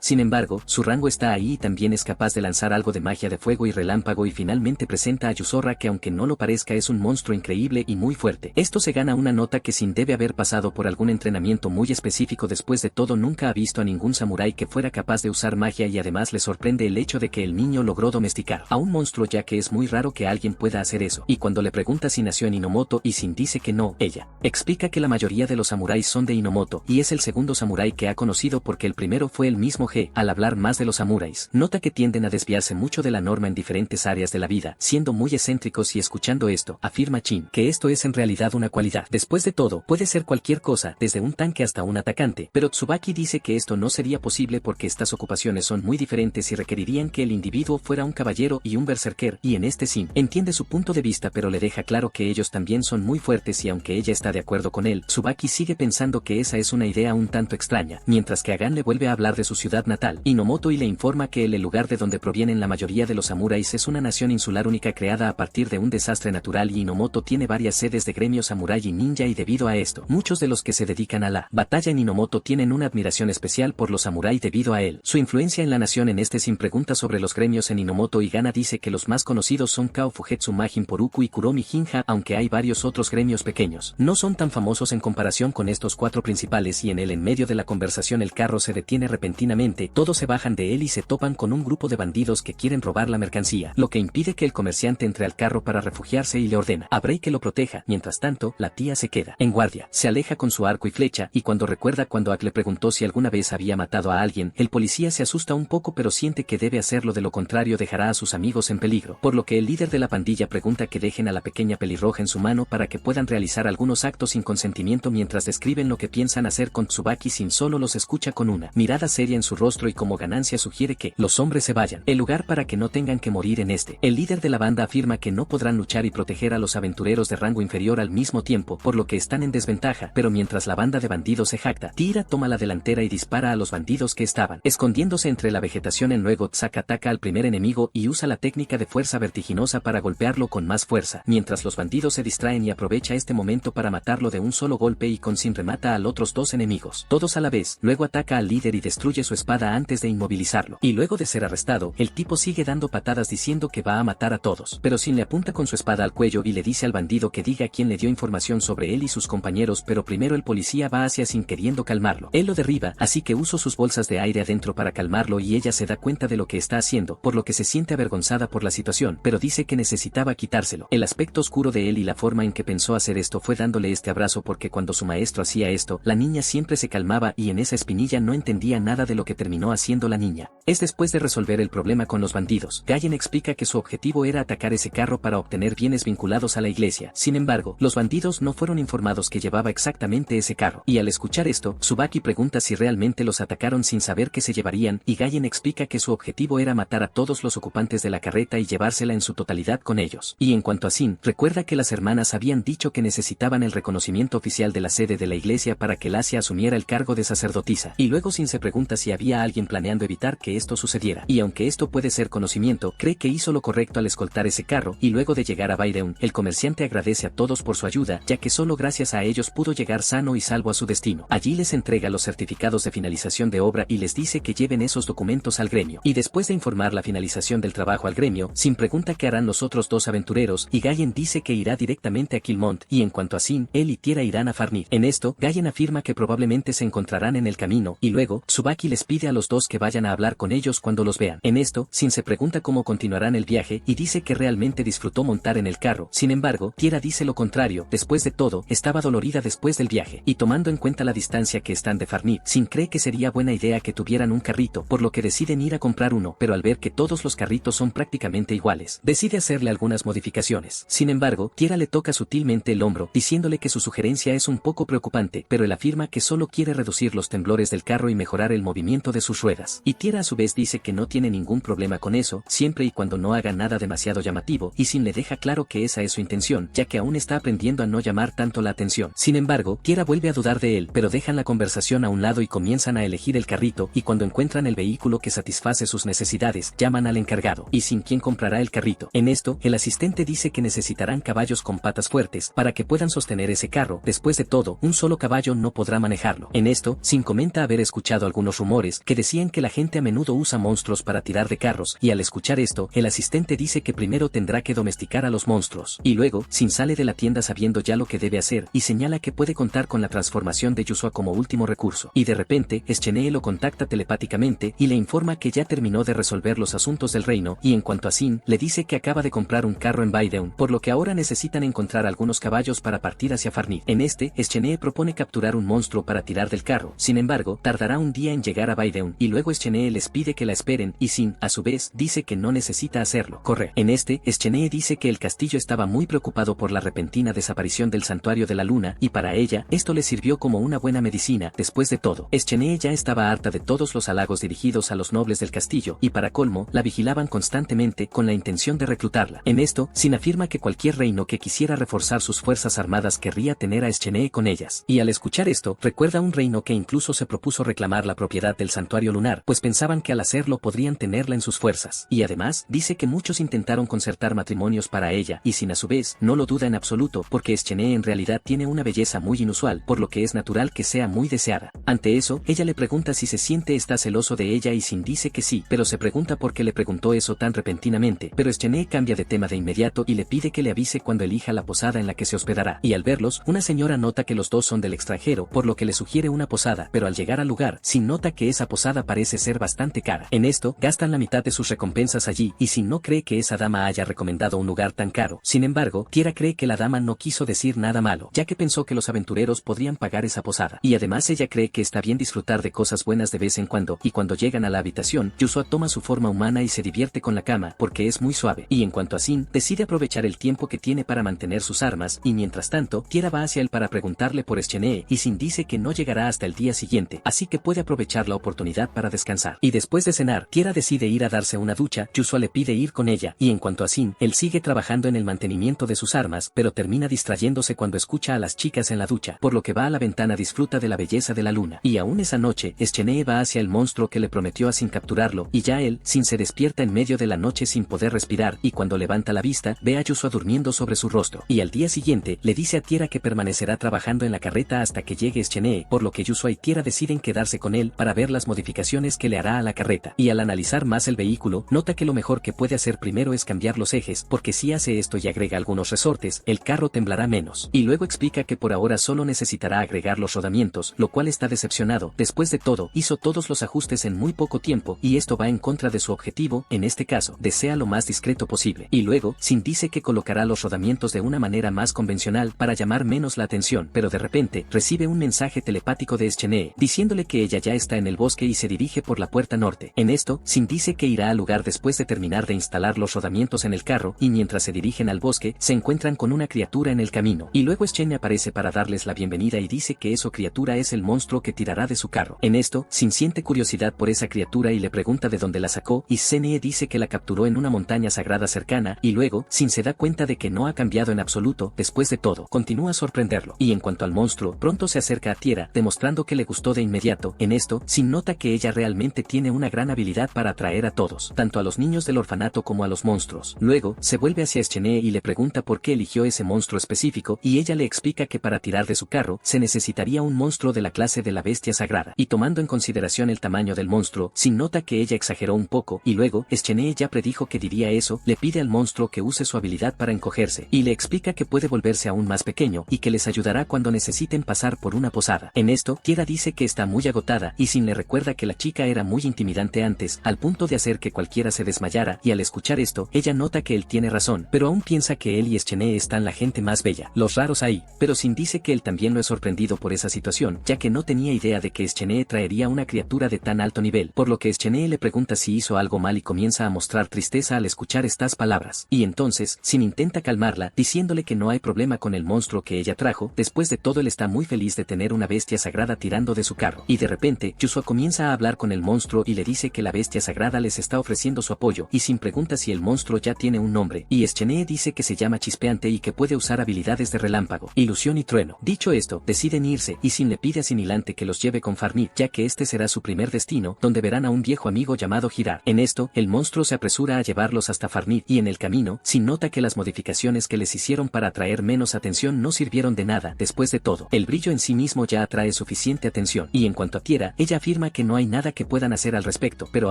sin embargo, su rango está ahí y también es capaz de lanzar algo de magia de fuego y relámpago y finalmente presenta a Yuzorra que aunque no lo parezca es un monstruo increíble y muy fuerte. Esto se gana una nota que Sin debe haber pasado por algún entrenamiento muy específico. Después de todo nunca ha visto a ningún samurái que fuera capaz de usar magia y además le sorprende el hecho de que el niño logró domesticar a un monstruo ya que es muy raro que alguien pueda hacer eso. Y cuando le pregunta si nació en Inomoto y Sin dice que no, ella explica explica que la mayoría de los samuráis son de Inomoto, y es el segundo samurái que ha conocido porque el primero fue el mismo G. Al hablar más de los samuráis, nota que tienden a desviarse mucho de la norma en diferentes áreas de la vida, siendo muy excéntricos y escuchando esto, afirma Chin, que esto es en realidad una cualidad. Después de todo, puede ser cualquier cosa, desde un tanque hasta un atacante, pero Tsubaki dice que esto no sería posible porque estas ocupaciones son muy diferentes y requerirían que el individuo fuera un caballero y un berserker, y en este Shin entiende su punto de vista pero le deja claro que ellos también son muy fuertes y aunque ella está de acuerdo con él, Tsubaki sigue pensando que esa es una idea un tanto extraña, mientras que Hagan le vuelve a hablar de su ciudad natal, Inomoto, y le informa que el lugar de donde provienen la mayoría de los samuráis es una nación insular única creada a partir de un desastre natural y Inomoto tiene varias sedes de gremio samurái y ninja y debido a esto, muchos de los que se dedican a la batalla en Inomoto tienen una admiración especial por los samurái debido a él. Su influencia en la nación en este Sin pregunta sobre los gremios en Inomoto y Gana dice que los más conocidos son Kao Fugetsu Majin Poruku y Kuromi Jinja, aunque hay varios otros gremios pequeños. No son tan famosos en comparación con estos cuatro principales y en medio de la conversación el carro se detiene repentinamente, todos se bajan de él y se topan con un grupo de bandidos que quieren robar la mercancía, lo que impide que el comerciante entre al carro para refugiarse y le ordena a Bray que lo proteja. Mientras tanto, la tía se queda en guardia, se aleja con su arco y flecha y cuando recuerda cuando Ak le preguntó si alguna vez había matado a alguien, el policía se asusta un poco pero siente que debe hacerlo, de lo contrario dejará a sus amigos en peligro, por lo que el líder de la pandilla pregunta que dejen a la pequeña pelirroja en su mano para que puedan realizar algunos actos sin consentimiento mientras describen lo que piensan hacer con Tsubaki. Sin solo los escucha con una mirada seria en su rostro y como ganancia sugiere que los hombres se vayan el lugar para que no tengan que morir en este. El líder de la banda afirma que no podrán luchar y proteger a los aventureros de rango inferior al mismo tiempo, por lo que están en desventaja, pero mientras la banda de bandidos se jacta, Tira toma la delantera y dispara a los bandidos que estaban escondiéndose entre la vegetación. Luego Tsaka ataca al primer enemigo y usa la técnica de fuerza vertiginosa para golpearlo con más fuerza, mientras los bandidos se distraen y aprovecha este momento para matarlo de un solo golpe y con Sin remata a los otros dos enemigos, todos a la vez. Luego ataca al líder y destruye su espada antes de inmovilizarlo, y luego de ser arrestado, el tipo sigue dando patadas diciendo que va a matar a todos, pero Sin le apunta con su espada al cuello y le dice al bandido que diga quién le dio información sobre él y sus compañeros, pero primero el policía va hacia Sin queriendo calmarlo. Él lo derriba, así que usa sus bolsas de aire adentro para calmarlo y ella se da cuenta de lo que está haciendo, por lo que se siente avergonzada por la situación, pero dice que necesitaba quitárselo. El aspecto oscuro de él y la forma en que pensó hacer esto fue dándole este abrazo, porque cuando su maestro hacía esto, la niña siempre se calmaba y en esa espinilla no entendía nada de lo que terminó haciendo la niña. Es después de resolver el problema con los bandidos, Gallen explica que su objetivo era atacar ese carro para obtener bienes vinculados a la iglesia. Sin embargo, los bandidos no fueron informados que llevaba exactamente ese carro, y al escuchar esto, Tsubaki pregunta si realmente los atacaron sin saber que se llevarían, y Gallen explica que su objetivo era matar a todos los ocupantes de la carreta y llevársela en su totalidad con ellos. Y en cuanto a Sin, recuerda que las hermanas habían dicho que necesitaban el reconocimiento oficial de la sede de la iglesia para que Lacia asumiera el cargo de sacerdotisa, y luego Sin se pregunta si había alguien planeando evitar que esto sucediera, y aunque esto puede ser conocimiento, cree que hizo lo correcto al escoltar ese carro, y luego de llegar a Bayreun, el comerciante agradece a todos por su ayuda, ya que solo gracias a ellos pudo llegar sano y salvo a su destino. Allí les entrega los certificados de finalización de obra y les dice que lleven esos documentos al gremio, y después de informar la finalización del trabajo al gremio, Sin pregunta qué harán los otros dos aventureros, y Gallen dice que irá directamente a Kilmont, y en cuanto a Sin, él y Tira irán a Farnir. En esto, Gallen afirma que probablemente se encontrarán en el camino, y luego, Tsubaki les pide a los dos que vayan a hablar con ellos cuando los vean. En esto, Sin se pregunta cómo continuarán el viaje, y dice que realmente disfrutó montar en el carro. Sin embargo, Tira dice lo contrario, después de todo, estaba dolorida después del viaje, y tomando en cuenta la distancia que están de Farnir, Sin cree que sería buena idea que tuvieran un carrito, por lo que deciden ir a comprar uno, pero al ver que todos los carritos son prácticamente iguales, decide hacerle algunas modificaciones. Sin embargo, Tira le toca sutilmente el hombro, diciéndole que su sugerencia es un poco preocupante, pero él afirma que solo quiere reducir los temblores del carro y mejorar el movimiento de sus ruedas. Y Tira a su vez dice que no tiene ningún problema con eso, siempre y cuando no haga nada demasiado llamativo, y Sin le deja claro que esa es su intención, ya que aún está aprendiendo a no llamar tanto la atención. Sin embargo, Tira vuelve a dudar de él, pero dejan la conversación a un lado y comienzan a elegir el carrito, y cuando encuentran el vehículo que satisface sus necesidades, llaman al encargado, y Sin quien comprará el carrito. En esto, el asistente dice que necesitarán caballos con patas fuertes, para que puedan sostener ese carro. Después de todo, un solo caballo no podrá manejarlo. En esto, Sin comenta haber escuchado algunos rumores, que decían que la gente a menudo usa monstruos para tirar de carros, y al escuchar esto, el asistente dice que primero tendrá que domesticar a los monstruos, y luego, Sin sale de la tienda sabiendo ya lo que debe hacer, y señala que puede contar con la transformación de Yusua como último recurso, y de repente, Schene lo contacta telepáticamente, y le informa que ya terminó de resolver los asuntos del reino, y en cuanto a Sin, le dice que acaba de comprar un carro en Bayreun, por lo que ahora necesitan encontrar algunos caballos para partir hacia Farnid. En este, Eschenee propone capturar un monstruo para tirar del carro, sin embargo, tardará un día en llegar a Baideun, y luego Eschenee les pide que la esperen, y Sin, a su vez, dice que no necesita hacerlo. Corre. En este, Eschenee dice que el castillo estaba muy preocupado por la repentina desaparición del santuario de la luna, y para ella, esto le sirvió como una buena medicina. Después de todo, Eschenee ya estaba harta de todos los halagos dirigidos a los nobles del castillo, y para colmo, la vigilaban constantemente con la intención de reclutarla. En esto, Sin afirma que cualquier reino que quisiera reforzar sus fuerzas armadas querría tener a Eschenee con ellas. Y al escuchar esto, recuerda un reino que incluso se propuso reclamar la propiedad del santuario lunar, pues pensaban que al hacerlo podrían tenerla en sus fuerzas. Y además, dice que muchos intentaron concertar matrimonios para ella, y Sin a su vez, no lo duda en absoluto, porque Eschenee en realidad tiene una belleza muy inusual, por lo que es natural que sea muy deseada. Ante eso, ella le pregunta si se siente está celoso de ella y Sin dice que sí, pero se pregunta por qué le preguntó eso tan repentinamente, pero Eschenee cambia de tema de inmediato y le pide que le avise cuando elija la posada en la que se hospedará, y al verlos, una señora nota que los dos son del extranjero, por lo que le sugiere una posada, pero al llegar al lugar, Sin nota que esa posada parece ser bastante cara. En esto, gastan la mitad de sus recompensas allí, y Sin no cree que esa dama haya recomendado un lugar tan caro. Sin embargo, Tiera cree que la dama no quiso decir nada malo, ya que pensó que los aventureros podrían pagar esa posada, y además ella cree que está bien disfrutar de cosas buenas de vez en cuando, y cuando llegan a la habitación, Yusua toma su forma humana y se divierte con la cama, porque es muy suave, y en cuanto a Sin, decide aprovechar el tiempo que tiene para mantener sus armas, y mientras tanto, Tiera va hacia él para preguntarle por Eschenee, y Sin dice que no llegará hasta el día siguiente, así que puede aprovechar la oportunidad para descansar. Y después de cenar, Tiera decide ir a darse una ducha, Yusua le pide ir con ella, y en cuanto a Sin, él sigue trabajando en el mantenimiento de sus armas, pero termina distrayéndose cuando escucha a las chicas en la ducha, por lo que va a la ventana disfruta de la belleza de la luna. Y aún esa noche, Eschenee va hacia el monstruo que le prometió a Sin capturarlo, y ya él, Sin se despierta en medio de la noche sin poder respirar, y cuando levanta la vista, ve a Yusua durmiendo sobre su rostro, y al día siguiente, le dice a Tiera que permanecerá trabajando en la carreta hasta que llegue Eschenee, por lo que Yusua y Tiera deciden quedarse con él para ver las modificaciones que le hará a la carreta, y al analizar más el vehículo, nota que lo mejor que puede hacer primero es cambiar los ejes, porque si hace esto y agrega algunos resortes, el carro temblará menos, y luego explica que por ahora solo necesitará agregar los rodamientos, lo cual está decepcionado. Después de todo, hizo todos los ajustes en muy poco tiempo, y esto va en contra de su objetivo, en este caso, desea lo más discreto posible, y luego, Sin dice que colocará los rodamientos de una manera más convencional para llamar menos la atención, pero de repente, recibe un mensaje telepático de Eschenee, diciéndole que ella ya está en el bosque y se dirige por la puerta norte. En esto, Sin dice que irá al lugar después de terminar de instalar los rodamientos en el carro, y mientras se dirigen al bosque, se encuentran con una criatura en el camino, y luego Eschenee aparece para darles la bienvenida y dice que esa criatura es el monstruo que tirará de su carro. En esto, Sin siente curiosidad por esa criatura y le pregunta de dónde la sacó, y Eschenee dice que la capturó en una montaña sagrada cercana, y luego, Sin se da cuenta de que no ha cambiado en absoluto. Después de todo, continúa a sorprenderlo, y en cuanto al monstruo, pronto se acerca a Tiera, demostrando que le gustó de inmediato. En esto, Sin nota que ella realmente tiene una gran habilidad para atraer a todos, tanto a los niños del orfanato como a los monstruos. Luego, se vuelve hacia Eschenee y le pregunta por qué eligió ese monstruo específico, y ella le explica que para tirar de su carro, se necesitaría un monstruo de la clase de la bestia sagrada, y tomando en consideración el tamaño del monstruo, Sin nota que ella exageró un poco, y luego, Eschenee ya predijo que diría eso, le pide al monstruo que use su habilidad para encogerse, y le explica que puede volverse aún más pequeño, y que les ayudará cuando necesiten pasar por una posada. En esto, Tiera dice que está muy agotada, y Sin le recuerda que la chica era muy intimidante antes, al punto de hacer que cualquiera se desmayara, y al escuchar esto, ella nota que él tiene razón, pero aún piensa que él y Eschenee están la gente más bella, los raros ahí, pero Sin dice que él también lo es sorprendido por esa situación, ya que no tenía idea de que Eschenee traería una criatura de tan alto nivel, por lo que Eschenee le pregunta si hizo algo mal y comienza a mostrar tristeza al escuchar estas palabras, y entonces, Sin intenta calmarla, diciéndole que no hay problema con el monstruo que ella trajo. Después de todo él está muy feliz de tener una bestia sagrada tirando de su carro, y de repente, Yusua comienza a hablar con el monstruo y le dice que la bestia sagrada les está ofreciendo su apoyo, y Sin pregunta si el monstruo ya tiene un nombre, y Eschenee dice que se llama Chispeante y que puede usar habilidades de relámpago, ilusión y trueno. Dicho esto, deciden irse, y Sin le pide a Cinilante que los lleve con Farnid, ya que este será su primer destino, donde verán a un viejo amigo llamado Girar. En esto, el monstruo se apresura a llevarlos hasta Farnid, y en el camino, Sin nota que las modificaciones que les hicieron para atraer menos atención no sirvieron de nada. Después de todo, el brillo en sí mismo ya atrae suficiente atención, y en cuanto a Tiera, ella afirma que no hay nada que puedan hacer al respecto, pero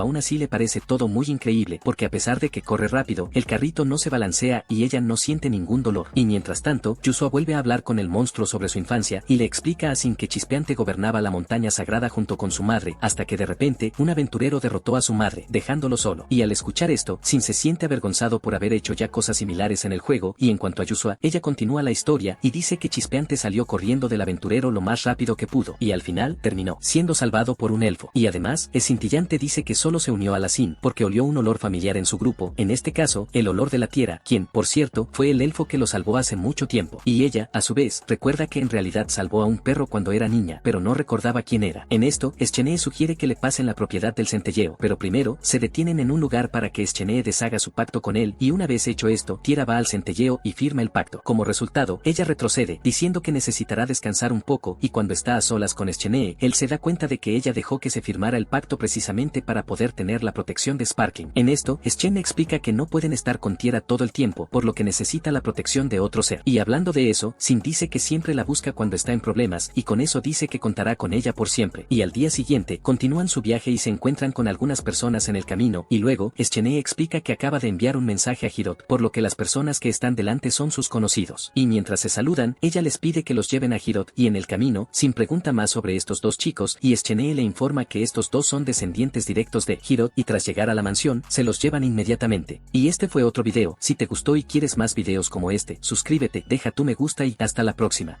aún así le parece todo muy increíble, porque a pesar de que corre rápido, el carrito no se balancea y ella no siente ningún dolor. Y mientras tanto, Yusua vuelve a hablar con el monstruo sobre su infancia, y le explica a Sin que Chispeante gobernaba la montaña sagrada junto con su madre, hasta que de repente, un aventurero derrotó a su madre, dejándolo solo. Y al escuchar esto, Sin se siente avergonzado por haber hecho ya cosas similares en el juego, y en cuanto a Yusua, ella continúa la historia, y dice que chispeante salió corriendo del aventurero lo más rápido que pudo, y al final terminó siendo salvado por un elfo. Y además, Escintillante dice que solo se unió a la Sin porque olió un olor familiar en su grupo, en este caso, el olor de la Tierra, quien, por cierto, fue el elfo que lo salvó hace mucho tiempo. Y ella, a su vez, recuerda que en realidad salvó a un perro cuando era niña, pero no recordaba quién era. En esto, Eschenee sugiere que le pasen la propiedad del centelleo, pero primero, se detienen en un lugar para que Eschenee deshaga su pacto con él, y una vez hecho esto, Tiera va al centelleo y firma el pacto. Como resultado, ella retrocede, diciendo que necesitará descansar un poco, y cuando está a solas con Eschenee, él se da cuenta de que ella dejó que se firmara el pacto precisamente para poder tener la protección de Sparkling. En esto, Eschenee explica que no pueden estar con Tiera todo el tiempo, por lo que necesita la protección de otro ser. Y hablando de eso, Sin dice que siempre la busca cuando está en problemas, y con eso dice que contará con ella por siempre. Y al día siguiente, continúan su viaje y se encuentran con algunas personas en el camino, y luego, Eschenee explica que acaba de enviar un mensaje a Hirot, por lo que las personas que están delante son sus conocidos. Y mientras se saludan, ella les pide que los lleven a Hirot, y en el camino, Sin pregunta más sobre estos dos chicos, y Eschenee le informa que estos dos son descendientes directos de Hirot, y tras llegar a la mansión, se los llevan inmediatamente. Y este fue otro video. Si te gustó y quieres más videos como este, suscríbete, deja tu me gusta y hasta la próxima.